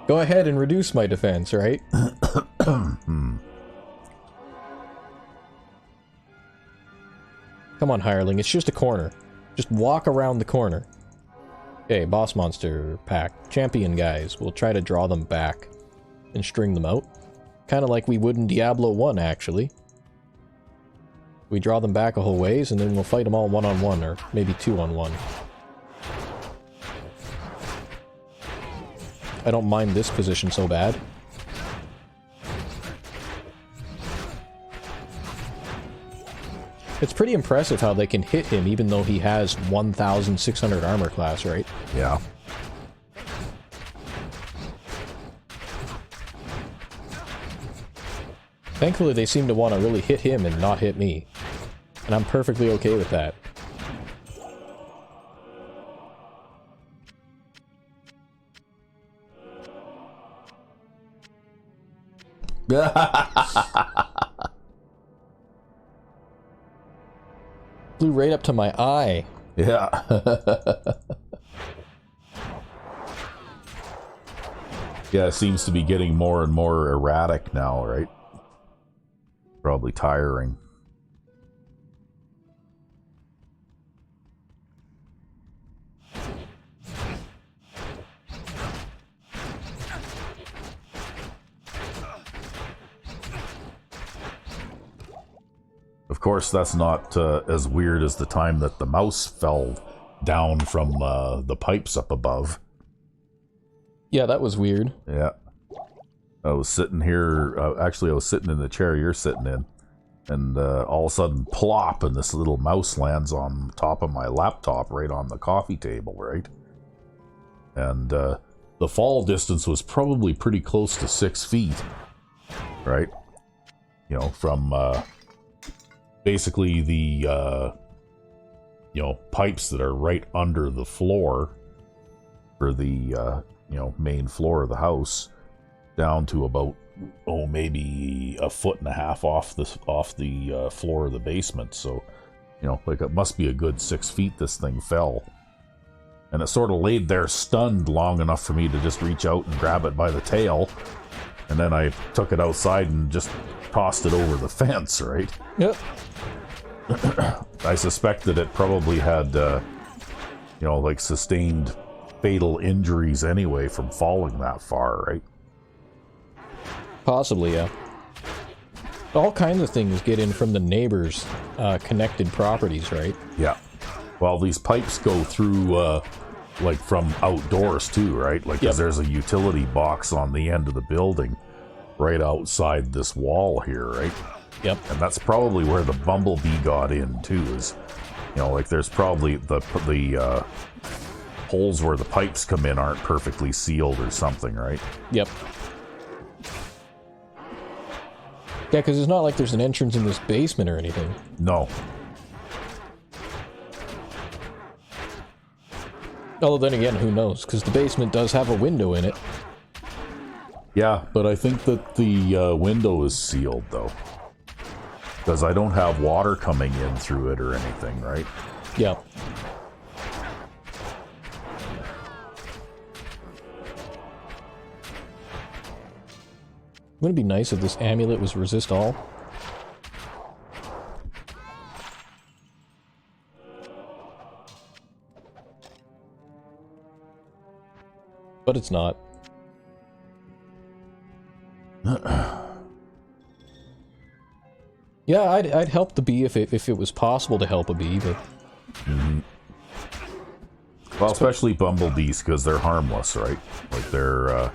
Go ahead and reduce my defense, right? Come on, hireling, it's just a corner. Just walk around the corner. Okay, boss monster pack. Champion guys. We'll try to draw them back and string them out. Kind of like we would in Diablo 1, actually. We draw them back a whole ways, and then we'll fight them all one-on-one, or maybe two-on-one. I don't mind this position so bad. It's pretty impressive how they can hit him even though he has 1,600 armor class, right? Yeah. Thankfully, they seem to want to really hit him and not hit me. And I'm perfectly okay with that. Flew right up to my eye. Yeah. Yeah, it seems to be getting more and more erratic now, right? Probably tiring. Of course, that's not as weird as the time that the mouse fell down from the pipes up above. Yeah, that was weird. Yeah. I was sitting here, actually I was sitting in the chair you're sitting in, and all of a sudden, plop, and this little mouse lands on top of my laptop right on the coffee table, right? And the fall distance was probably pretty close to 6 feet, right? You know, from basically the, you know, pipes that are right under the floor for the, you know, main floor of the house, down to about, oh, maybe 1.5 feet off the floor of the basement. So, you know, like it must be a good 6 feet this thing fell. And it sort of laid there stunned long enough for me to just reach out and grab it by the tail. And then I took it outside and just tossed it over the fence, right? Yep. I suspect that it probably had, you know, like sustained fatal injuries anyway from falling that far, right? Possibly, yeah. All kinds of things get in from the neighbors' connected properties, right? Yeah. Well, these pipes go through, like, from outdoors, too, right? Like, 'cause there's a utility box on the end of the building right outside this wall here, right? Yep. And that's probably where the bumblebee got in, too, is, you know, like, there's probably the holes where the pipes come in aren't perfectly sealed or something, right? Yep. Yeah, because it's not like there's an entrance in this basement or anything. No. Although then again, who knows? Because the basement does have a window in it. Yeah, but I think that the window is sealed, though. Because I don't have water coming in through it or anything, right? Yeah. Wouldn't it be nice if this amulet was resist all? But it's not. Yeah, I'd help the bee if it was possible to help a bee, but... Mm-hmm. Well, especially bumblebees, because they're harmless, right? Like, they're,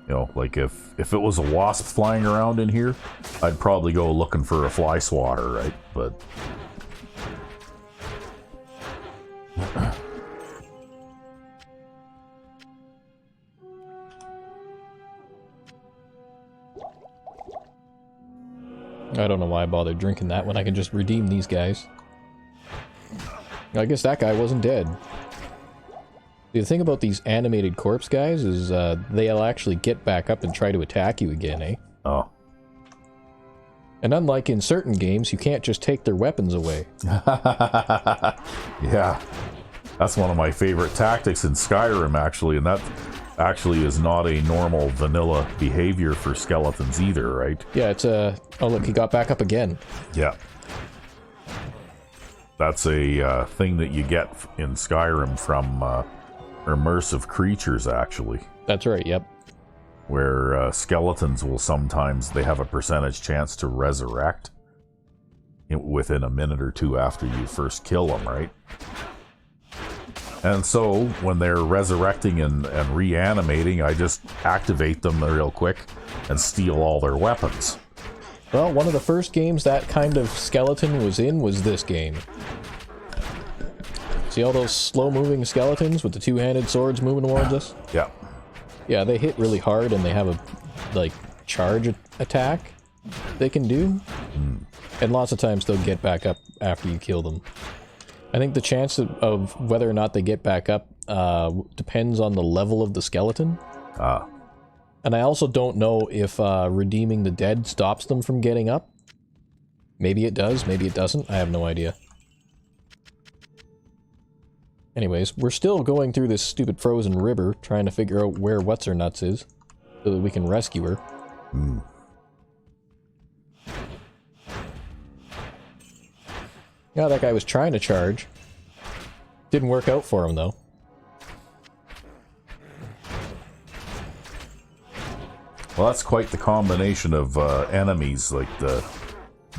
you know, like, if it was a wasp flying around in here, I'd probably go looking for a fly swatter, right? But... I don't know why I bothered drinking that when I can just redeem these guys. I guess that guy wasn't dead. The thing about these animated corpse guys is they'll actually get back up and try to attack you again, eh? Oh. And unlike in certain games, you can't just take their weapons away. Yeah. That's one of my favorite tactics in Skyrim, actually, and that actually is not a normal vanilla behavior for skeletons either, right? Yeah, it's a... Oh, look, he got back up again. Yeah. That's a thing that you get in Skyrim from immersive creatures, actually. That's right, yep. Where skeletons will sometimes... They have a percentage chance to resurrect within a minute or two after you first kill them, right? And so, when they're resurrecting and reanimating, I just activate them real quick and steal all their weapons. Well, one of the first games that kind of skeleton was in was this game. See all those slow-moving skeletons with the two-handed swords moving towards us? Yeah. Yeah, they hit really hard and they have a, like, charge attack they can do. And lots of times they'll get back up after you kill them. I think the chance of whether or not they get back up depends on the level of the skeleton. Ah. And I also don't know if redeeming the dead stops them from getting up. Maybe it does, maybe it doesn't. I have no idea. Anyways, we're still going through this stupid frozen river, trying to figure out where What's-Her-Nuts is, so that we can rescue her. Yeah, that guy was trying to charge. Didn't work out for him, though. Well, that's quite the combination of enemies, like the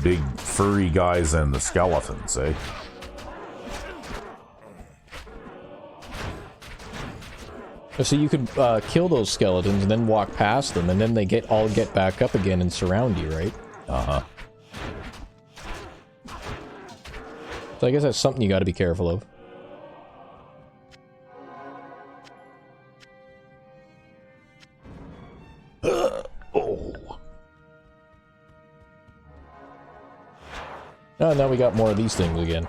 big furry guys and the skeletons, eh? So you could kill those skeletons and then walk past them, and then they all get back up again and surround you, right? Uh-huh. So I guess that's something you gotta be careful of. Oh. Oh, now we got more of these things again.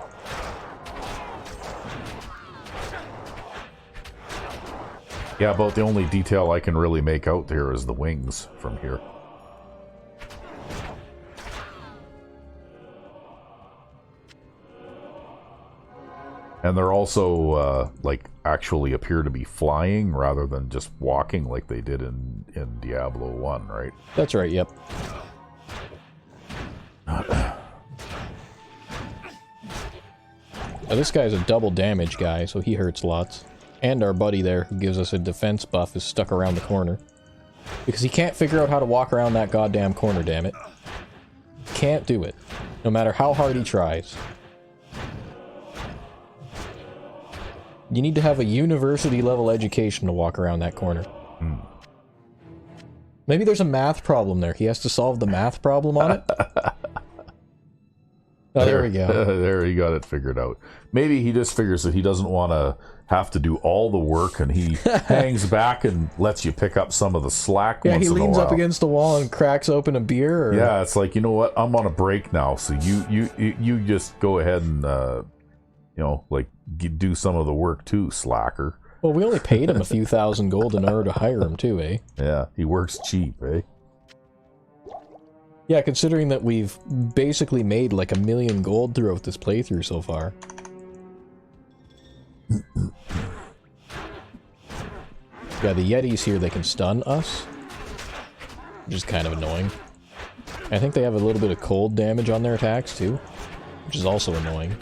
Yeah, about the only detail I can really make out there is the wings from here. And they're also, like, actually appear to be flying rather than just walking like they did in Diablo 1, right? That's right, yep. Now, this guy's a double damage guy, so he hurts lots. And our buddy there, who gives us a defense buff, is stuck around the corner. Because he can't figure out how to walk around that goddamn corner, damn it. Can't do it. No matter how hard he tries. You need to have a university-level education to walk around that corner. Maybe there's a math problem there. He has to solve the math problem on it? Oh, there we go. There, he got it figured out. Maybe he just figures that he doesn't want to have to do all the work, and he hangs back and lets you pick up some of the slack. Yeah, once he in a leans while. up against the wall and cracks open a beer. Or... Yeah, it's like, you know what? I'm on a break now, so you just go ahead and like do some of the work too, slacker. Well, we only paid him a few thousand gold in order to hire him too, eh? Yeah, he works cheap, eh? Yeah, considering that we've basically made like 1 million gold throughout this playthrough so far. Yeah, the Yetis here, they can stun us, which is kind of annoying. I think they have a little bit of cold damage on their attacks too, which is also annoying.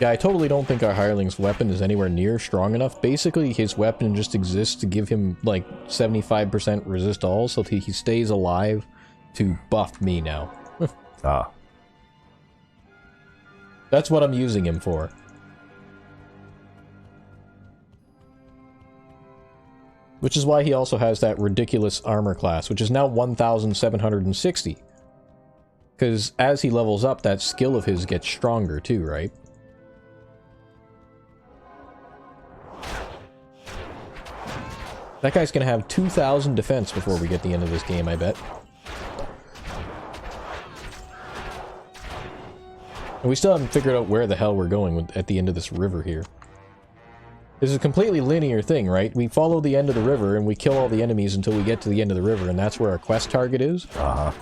Yeah, I totally don't think our hireling's weapon is anywhere near strong enough. Basically, his weapon just exists to give him, like, 75% resist all, so that he stays alive to buff me now. Ah. That's what I'm using him for. Which is why he also has that ridiculous armor class, which is now 1,760. Because as he levels up, that skill of his gets stronger too, right? That guy's gonna have 2,000 defense before we get the end of this game, I bet. And we still haven't figured out where the hell we're going at the end of this river here. This is a completely linear thing, right? We follow the end of the river and we kill all the enemies until we get to the end of the river, and that's where our quest target is. Uh-huh.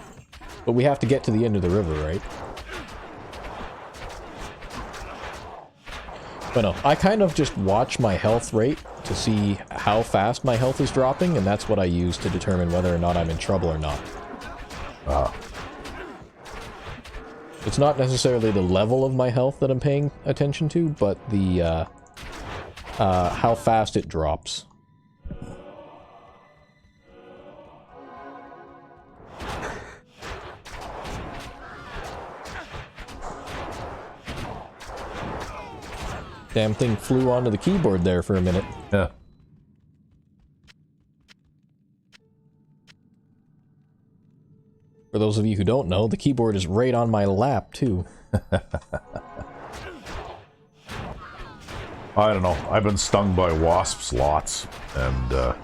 But we have to get to the end of the river, right? But no, I kind of just watch my health rate to see how fast my health is dropping, and that's what I use to determine whether or not I'm in trouble or not. It's not necessarily the level of my health that I'm paying attention to, but the, how fast it drops. Damn thing flew onto the keyboard there for a minute. Yeah. For those of you who don't know, the keyboard is right on my lap, too. I don't know. I've been stung by wasps lots, and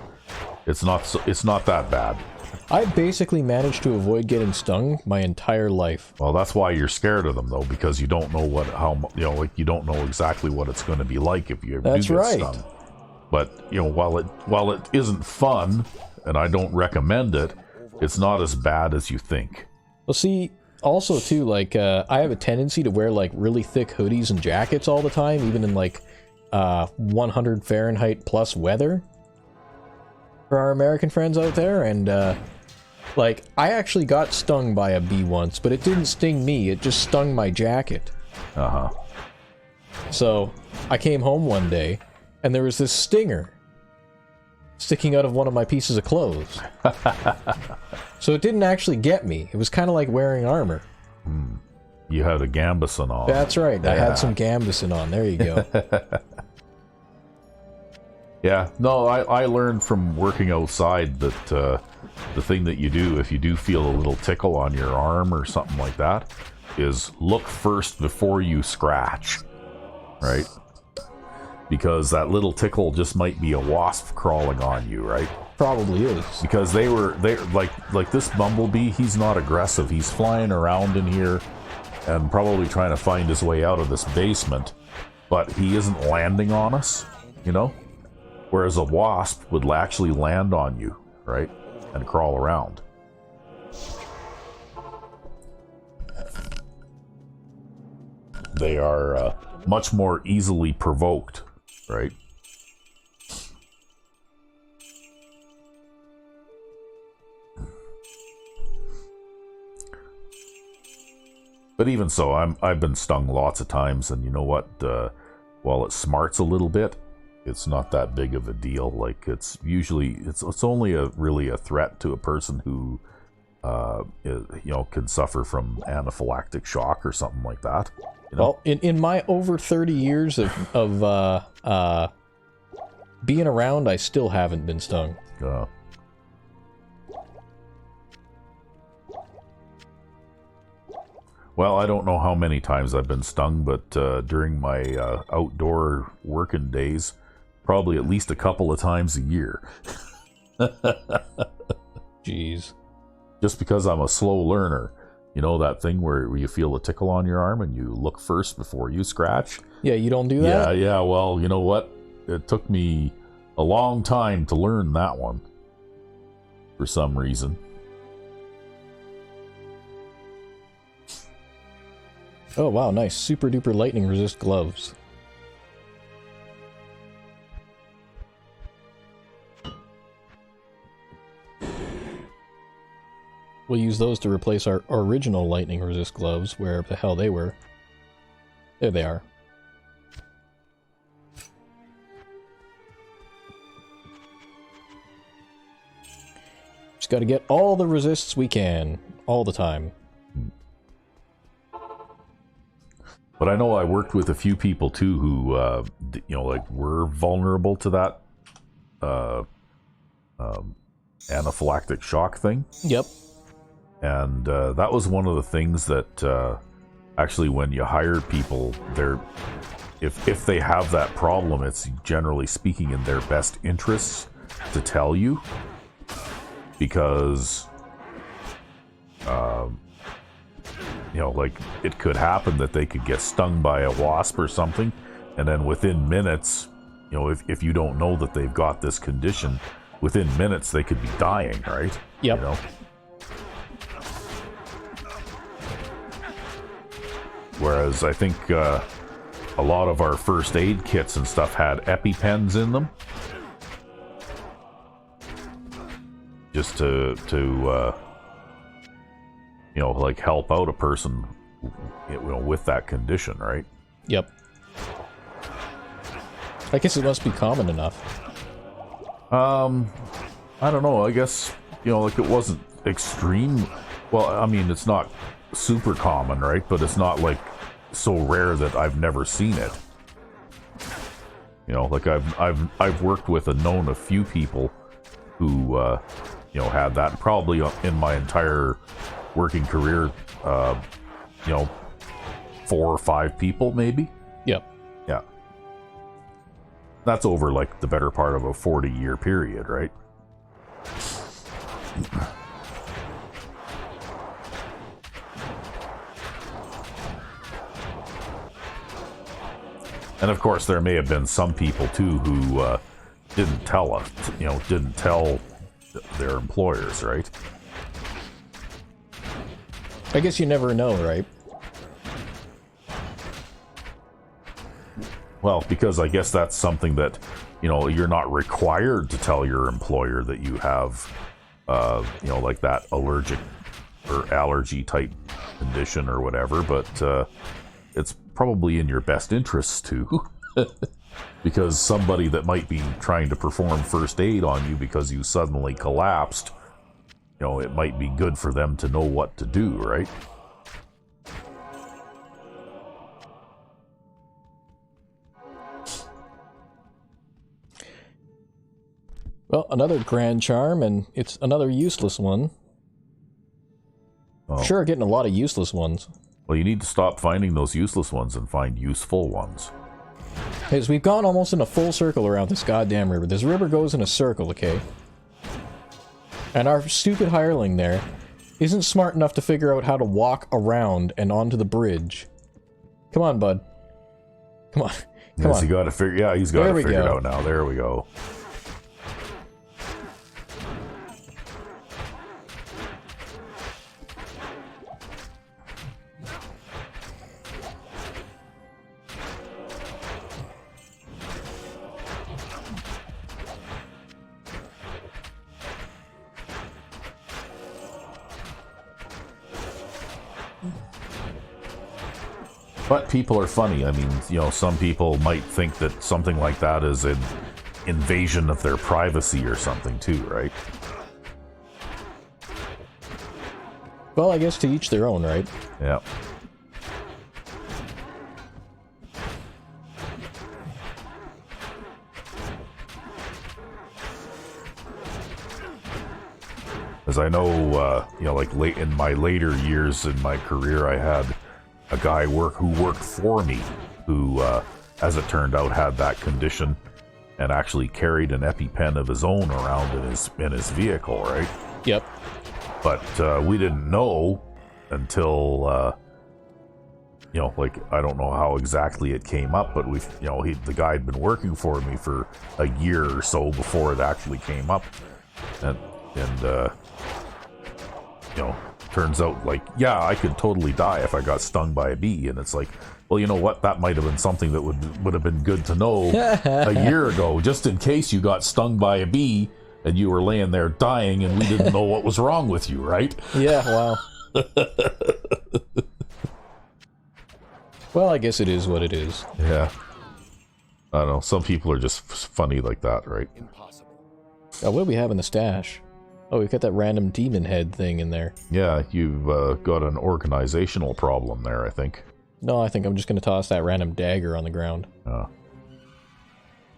it's not that bad. I basically managed to avoid getting stung my entire life. Well, that's why you're scared of them, though, because you don't know you don't know exactly what it's going to be like if you ever do get stung. But while it isn't fun, and I don't recommend it, it's not as bad as you think. Well, see, also too, like I have a tendency to wear like really thick hoodies and jackets all the time, even in like 100 Fahrenheit plus weather. For our American friends out there, and like, I actually got stung by a bee once, but it didn't sting me, it just stung my jacket. Uh-huh. So, I came home one day, and there was this stinger sticking out of one of my pieces of clothes. So it didn't actually get me, it was kind of like wearing armor. You had a gambeson on. That's right, I had some gambeson on, there you go. Yeah, no, I learned from working outside that the thing that you do, if you do feel a little tickle on your arm or something like that, is look first before you scratch, right? Because that little tickle just might be a wasp crawling on you, right? Probably is. Because they like this bumblebee, he's not aggressive. He's flying around in here and probably trying to find his way out of this basement, but he isn't landing on us, you know? Whereas a wasp would actually land on you, right? And crawl around. They are much more easily provoked, right? But even so, I've been stung lots of times, and you know what? While it smarts a little bit, it's not that big of a deal. Like, it's usually it's only really a threat to a person who could suffer from anaphylactic shock or something like that. Well, in my over 30 years of being around, I still haven't been stung. Well, I don't know how many times I've been stung, but during my outdoor working days, probably at least a couple of times a year. Jeez. Just because I'm a slow learner. You know that thing where you feel a tickle on your arm and you look first before you scratch? Yeah, you don't do that? Yeah, well, you know what? It took me a long time to learn that one. For some reason. Oh, wow, nice. Super duper lightning resist gloves. We'll use those to replace our original lightning resist gloves, wherever the hell they were. There they are. Just gotta get all the resists we can, all the time. But I know I worked with a few people too who, were vulnerable to that anaphylactic shock thing. Yep. And that was one of the things that actually, when you hire people, if they have that problem, it's generally speaking in their best interests to tell you, because it could happen that they could get stung by a wasp or something, and then within minutes, if you don't know that they've got this condition, within minutes they could be dying, right? Yep. Whereas I think a lot of our first aid kits and stuff had EpiPens in them, just to help out a person, with that condition, right? Yep. I guess it must be common enough. I don't know. I guess, it wasn't extreme. Well, I mean, it's not super common, right? But it's not so rare that I've never seen it. I've worked with and known a few people who had that. Probably in my entire working career, 4 or 5 people maybe. Yep. Yeah. That's over the better part of a 40-year period, right? And of course, there may have been some people too who didn't tell their employers, right? I guess you never know, right? Well, because I guess that's something that, you're not required to tell your employer that you have, that allergic or allergy type condition or whatever, but it's probably in your best interests to, because somebody that might be trying to perform first aid on you because you suddenly collapsed, it might be good for them to know what to do, right? Well, another grand charm, and it's another useless one. Oh. Sure, getting a lot of useless ones. Well, you need to stop finding those useless ones and find useful ones. Because we've gone almost in a full circle around this goddamn river. This river goes in a circle, okay? And our stupid hireling there isn't smart enough to figure out how to walk around and onto the bridge. Come on, bud. Come on. Come on. He got to figure. Yeah, he's got to figure it out now. There we go. But people are funny. I mean, some people might think that something like that is an invasion of their privacy or something too, right? Well, I guess to each their own, right? Yeah. As I know, you know, like late in my later years in my career, I had a guy who worked for me, who, as it turned out, had that condition, and actually carried an EpiPen of his own around in his vehicle, right? Yep. But we didn't know until, you know, like, I don't know how exactly it came up, but you know, the guy had been working for me for a year or so before it actually came up, and you know, turns out, like, yeah, I could totally die if I got stung by a bee, and it's like, well, you know what, that might have been something that would have been good to know a year ago, just in case you got stung by a bee and you were laying there dying and we didn't know what was wrong with you, right? Yeah, wow. Well, I guess it is what it is. Yeah. I don't know, some people are just funny like that, right? Impossible. Oh, what do we have in the stash? Oh, we've got that random demon head thing in there. Yeah, you've got an organizational problem there, I think. No, I think I'm just going to toss that random dagger on the ground. Oh.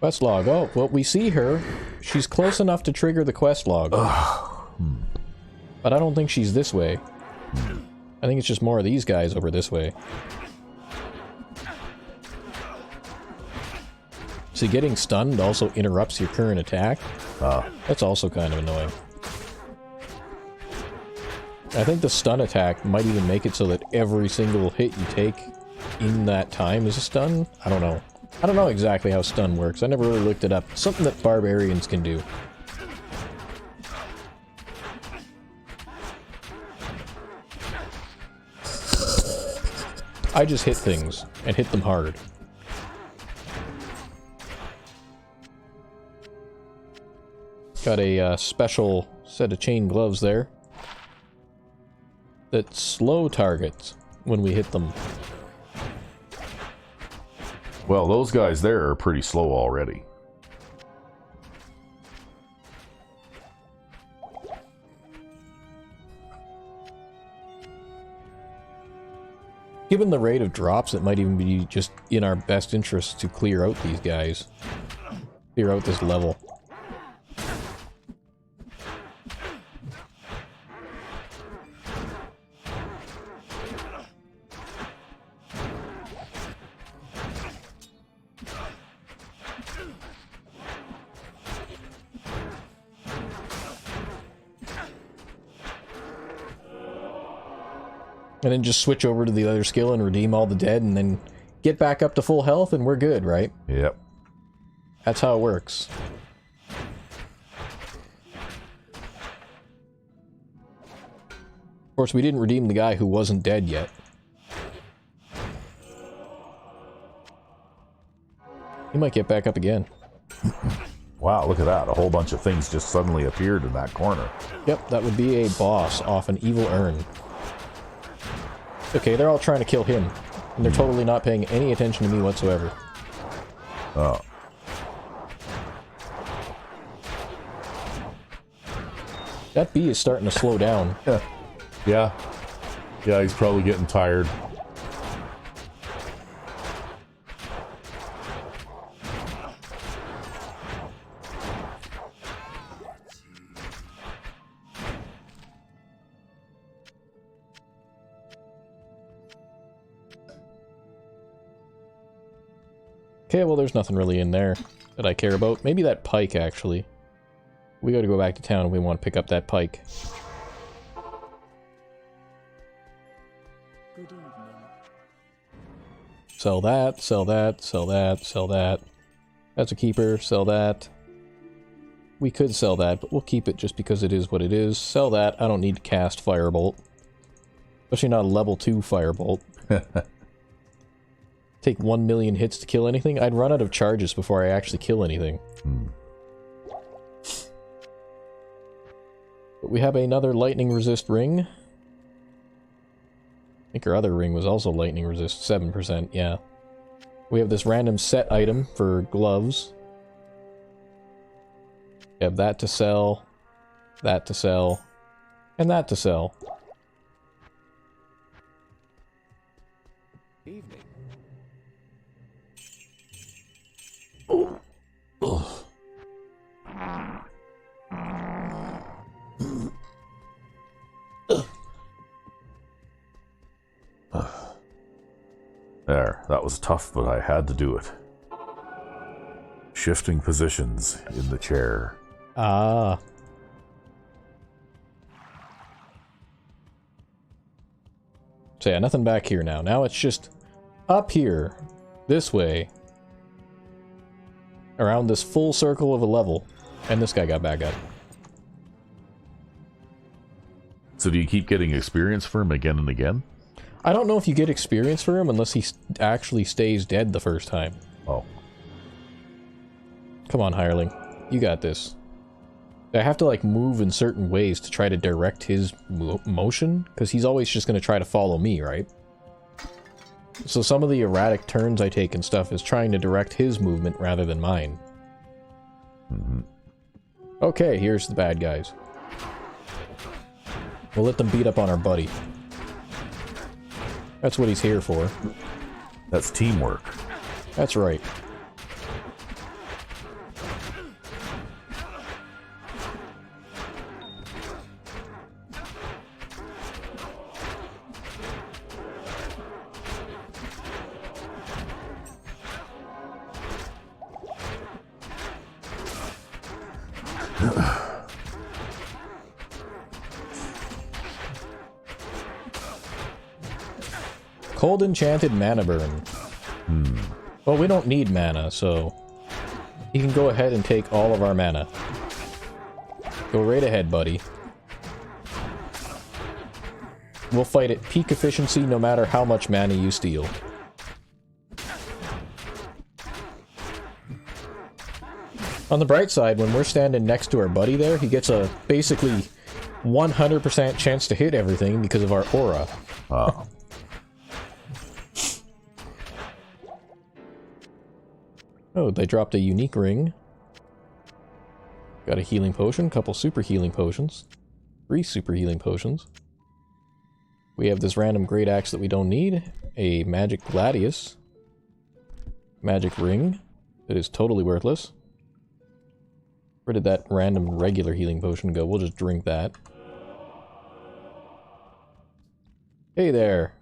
Quest log. Oh, well, we see her. She's close enough to trigger the quest log. But I don't think she's this way. I think it's just more of these guys over this way. See, getting stunned also interrupts your current attack. That's also kind of annoying. I think the stun attack might even make it so that every single hit you take in that time is a stun. I don't know. I don't know exactly how stun works. I never really looked it up. Something that barbarians can do. I just hit things, and hit them hard. Got a special set of chain gloves there that slow targets when we hit them. Well, those guys there are pretty slow already. Given the rate of drops, it might even be just in our best interest to clear out these guys. Clear out this level. And then just switch over to the other skill and redeem all the dead and then get back up to full health and we're good, right? Yep. That's how it works. Of course, we didn't redeem the guy who wasn't dead yet. He might get back up again. Wow, look at that. A whole bunch of things just suddenly appeared in that corner. Yep, that would be a boss off an evil urn. Okay, they're all trying to kill him, and they're totally not paying any attention to me whatsoever. Oh. That bee is starting to slow down. Yeah. Yeah, he's probably getting tired. Okay, well there's nothing really in there that I care about. Maybe that pike, actually. We gotta go back to town and we want to pick up that pike. Good evening. Sell that, sell that, sell that, sell that. That's a keeper, sell that. We could sell that, but we'll keep it just because it is what it is. Sell that, I don't need to cast Firebolt. Especially not a level 2 Firebolt. Take 1 million hits to kill anything? I'd run out of charges before I actually kill anything. But we have another lightning resist ring. I think our other ring was also lightning resist, 7%, yeah. We have this random set item for gloves. We have that to sell, and that to sell. That was tough, but I had to do it. Shifting positions in the chair. Ah. So yeah, nothing back here now. Now it's just up here, this way, around this full circle of a level. And this guy got back up. So do you keep getting experience for him again and again? I don't know if you get experience for him unless he actually stays dead the first time. Oh. Come on, hireling. You got this. I have to, like, move in certain ways to try to direct his motion, because he's always just going to try to follow me, right? So some of the erratic turns I take and stuff is trying to direct his movement rather than mine. Mm-hmm. Okay, here's the bad guys. We'll let them beat up on our buddy. That's what he's here for. That's teamwork. That's right. Cold Enchanted Mana Burn. Well, we don't need mana, so you can go ahead and take all of our mana. Go right ahead, buddy. We'll fight at peak efficiency no matter how much mana you steal. On the bright side, when we're standing next to our buddy there, he gets a basically 100% chance to hit everything because of our aura. Oh. Oh, they dropped a unique ring. Got a healing potion, couple super healing potions. 3 super healing potions. We have this random great axe that we don't need. A magic gladius. Magic ring. That is totally worthless. Where did that random regular healing potion go? We'll just drink that. Hey there.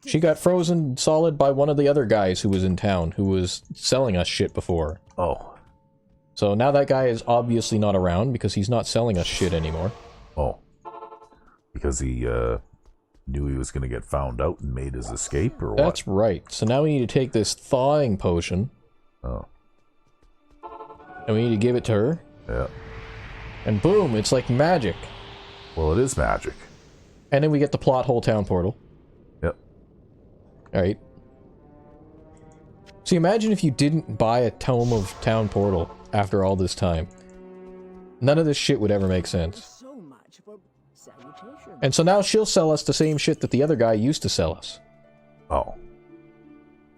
She got frozen solid by one of the other guys who was in town, who was selling us shit before. Oh. So now that guy is obviously not around because he's not selling us shit anymore. Oh. Because he knew he was going to get found out and made his escape, or what? That's right. So now we need to take this thawing potion. Oh. And we need to give it to her. Yeah. And boom, it's like magic. Well, it is magic. And then we get the plot hole town portal. Yep. Alright. So imagine if you didn't buy a Tome of Town Portal after all this time. None of this shit would ever make sense. And so now she'll sell us the same shit that the other guy used to sell us. Oh.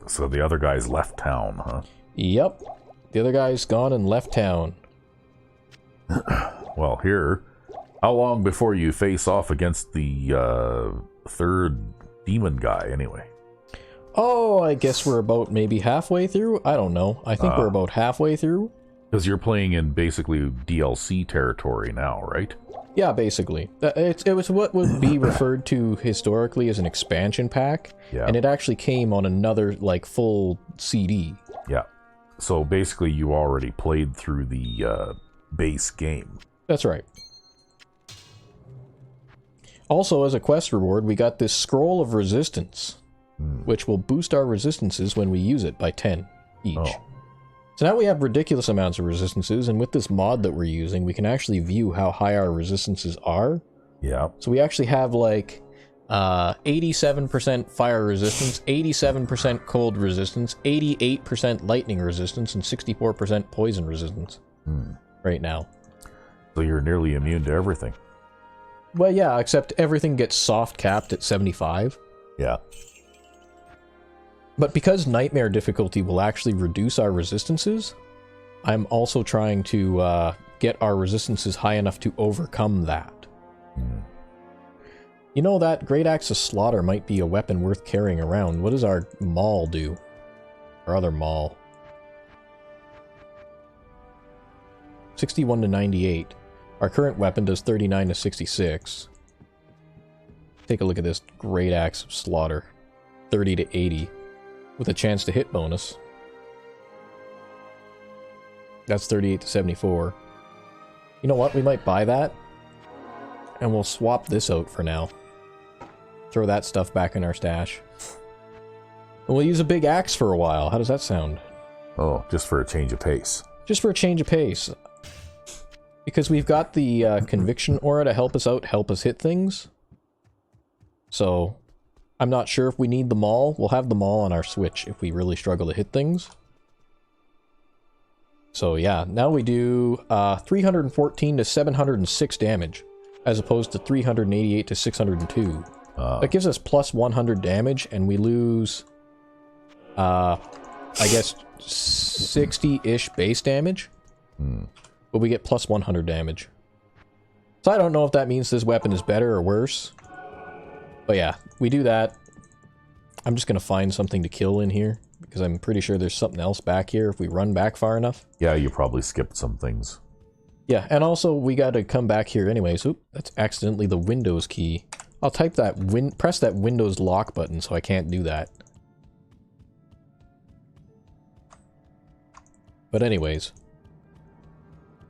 So the other guy's left town, huh? Yep. The other guy's gone and left town. Well, here, how long before you face off against the third demon guy, anyway? Oh, I guess we're about maybe halfway through? I don't know. I think we're about halfway through. Because you're playing in basically DLC territory now, right? Yeah, basically. It was what would be referred to historically as an expansion pack. Yeah. And it actually came on another, like, full CD. Yeah. So basically you already played through the base game. That's right. Also, as a quest reward, we got this Scroll of Resistance, which will boost our resistances when we use it by 10 each. Oh. So now we have ridiculous amounts of resistances, and with this mod that we're using, we can actually view how high our resistances are. Yeah. So we actually have, like, 87% fire resistance, 87% cold resistance, 88% lightning resistance, and 64% poison resistance right now. So you're nearly immune to everything. Well, yeah, except everything gets soft capped at 75. Yeah. But because Nightmare difficulty will actually reduce our resistances, I'm also trying to get our resistances high enough to overcome that. You know, that Great Axe of Slaughter might be a weapon worth carrying around. What does our maul do? Our other maul. 61 to 98. Our current weapon does 39 to 66. Take a look at this Great Axe of Slaughter. 30 to 80 with a chance to hit bonus. That's 38 to 74. You know what? We might buy that. And we'll swap this out for now. Throw that stuff back in our stash. And we'll use a big axe for a while. How does that sound? Oh, just for a change of pace. Just for a change of pace. Because we've got the conviction aura to help us out, help us hit things. So, I'm not sure if we need them all. We'll have them all on our switch if we really struggle to hit things. So yeah, now we do 314 to 706 damage, as opposed to 388 to 602. That gives us plus 100 damage, and we lose, I guess, 60-ish base damage. But we get plus 100 damage. So I don't know if that means this weapon is better or worse. But yeah, we do that. I'm just going to find something to kill in here, because I'm pretty sure there's something else back here if we run back far enough. Yeah, you probably skipped some things. Yeah, and also we got to come back here anyways. Oop, that's accidentally the Windows key. I'll type that press that Windows lock button so I can't do that. But anyways,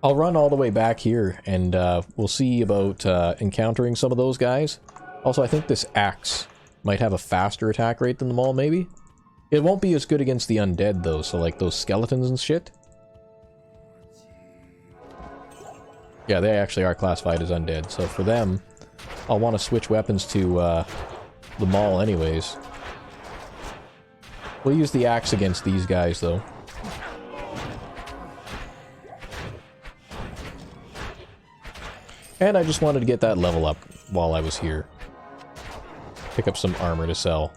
I'll run all the way back here and we'll see about encountering some of those guys. Also, I think this axe might have a faster attack rate than them all, maybe? It won't be as good against the undead, though, so like those skeletons and shit. Yeah, they actually are classified as undead, so for them, I'll want to switch weapons to the maul anyways. We'll use the axe against these guys, though. And I just wanted to get that level up while I was here. Pick up some armor to sell.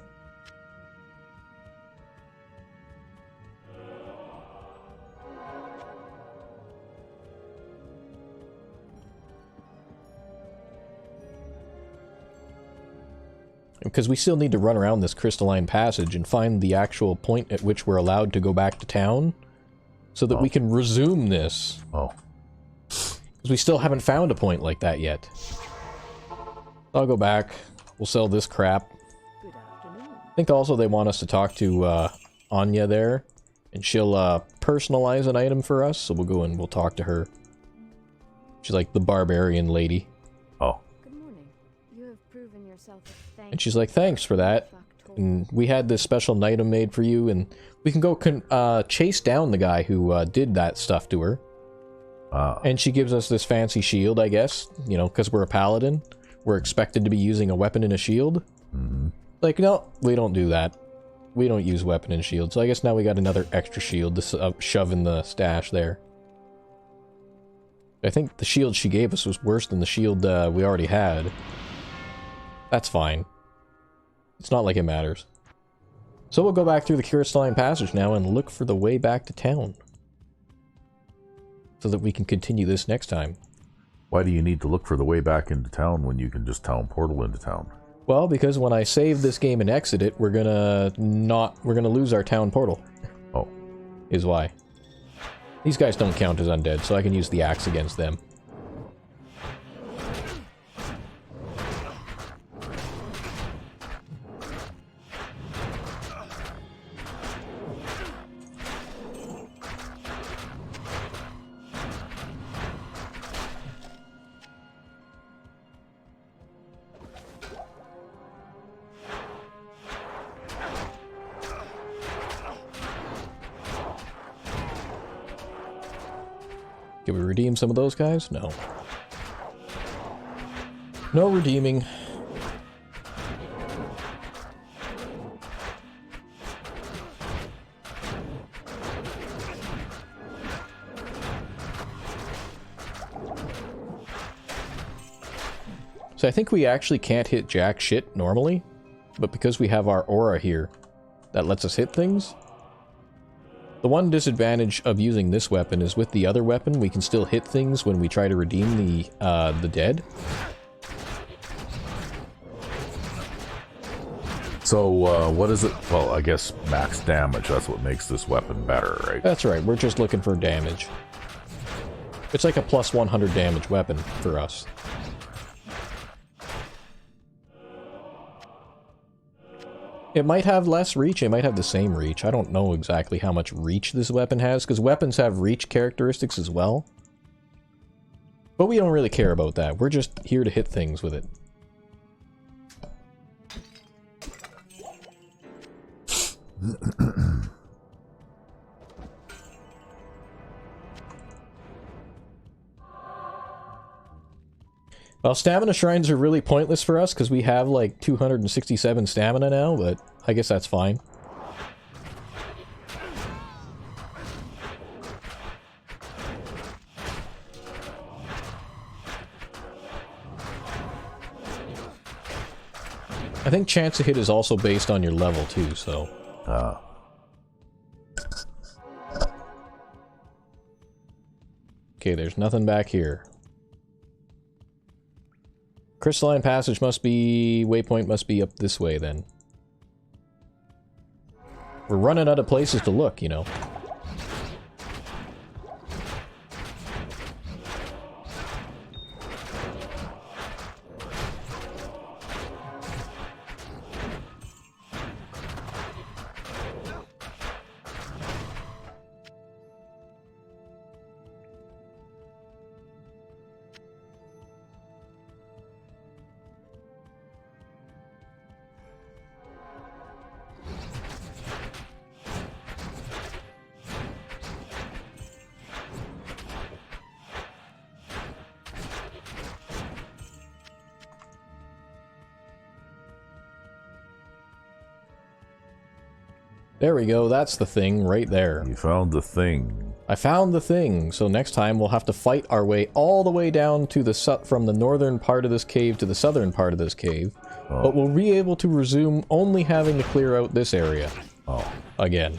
Because we still need to run around this crystalline passage and find the actual point at which we're allowed to go back to town, so that we can resume this. Oh. Because we still haven't found a point like that yet. I'll go back. We'll sell this crap. I think also they want us to talk to Anya there, and she'll personalize an item for us, so we'll go and we'll talk to her. She's like the barbarian lady. Oh. Good morning. You have proven yourself a And she's like, thanks for that. And we had this special item made for you, and we can go chase down the guy who did that stuff to her. And she gives us this fancy shield, I guess. You know, because we're a paladin. We're expected to be using a weapon and a shield. Mm-hmm. Like, no, we don't do that. We don't use weapon and shield. So I guess now we got another extra shield to shove in the stash there. I think the shield she gave us was worse than the shield we already had. That's fine. It's not like it matters. So we'll go back through the crystalline passage now and look for the way back to town. So that we can continue this next time. Why do you need to look for the way back into town when you can just town portal into town? Well, because when I save this game and exit it, we're gonna lose our town portal. Oh. Is why. These guys don't count as undead, so I can use the axe against them. Can we redeem some of those guys? No. No redeeming. So I think we actually can't hit jack shit normally, but because we have our aura here, that lets us hit things. The one disadvantage of using this weapon is with the other weapon, we can still hit things when we try to redeem the dead. So, what is it? Well, I guess max damage, that's what makes this weapon better, right? That's right, we're just looking for damage. It's like a plus 100 damage weapon for us. It might have less reach, it might have the same reach. I don't know exactly how much reach this weapon has, because weapons have reach characteristics as well. But we don't really care about that. We're just here to hit things with it. Well, stamina shrines are really pointless for us because we have like 267 stamina now, but I guess that's fine. I think chance to hit is also based on your level too, so... Okay, there's nothing back here. Crystalline passage must be... Waypoint must be up this way, then. We're running out of places to look, you know. There we go, that's the thing right there. You found the thing. I found the thing, so next time we'll have to fight our way all the way down to the from the northern part of this cave to the southern part of this cave. Oh. But we'll be able to resume only having to clear out this area. Oh. Again.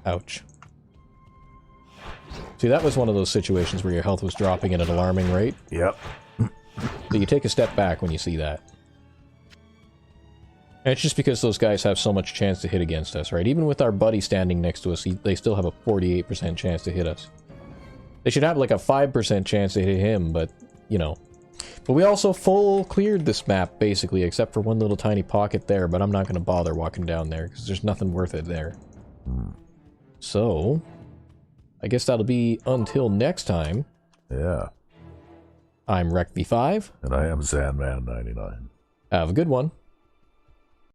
Ouch. See, that was one of those situations where your health was dropping at an alarming rate. Yep. So you take a step back when you see that. And it's just because those guys have so much chance to hit against us, right? Even with our buddy standing next to us, they still have a 48% chance to hit us. They should have like a 5% chance to hit him, but, you know. But we also full cleared this map, basically, except for one little tiny pocket there, but I'm not going to bother walking down there, because there's nothing worth it there. So, I guess that'll be until next time. Yeah. I'm RecV5. And I am Sandman99. Have a good one.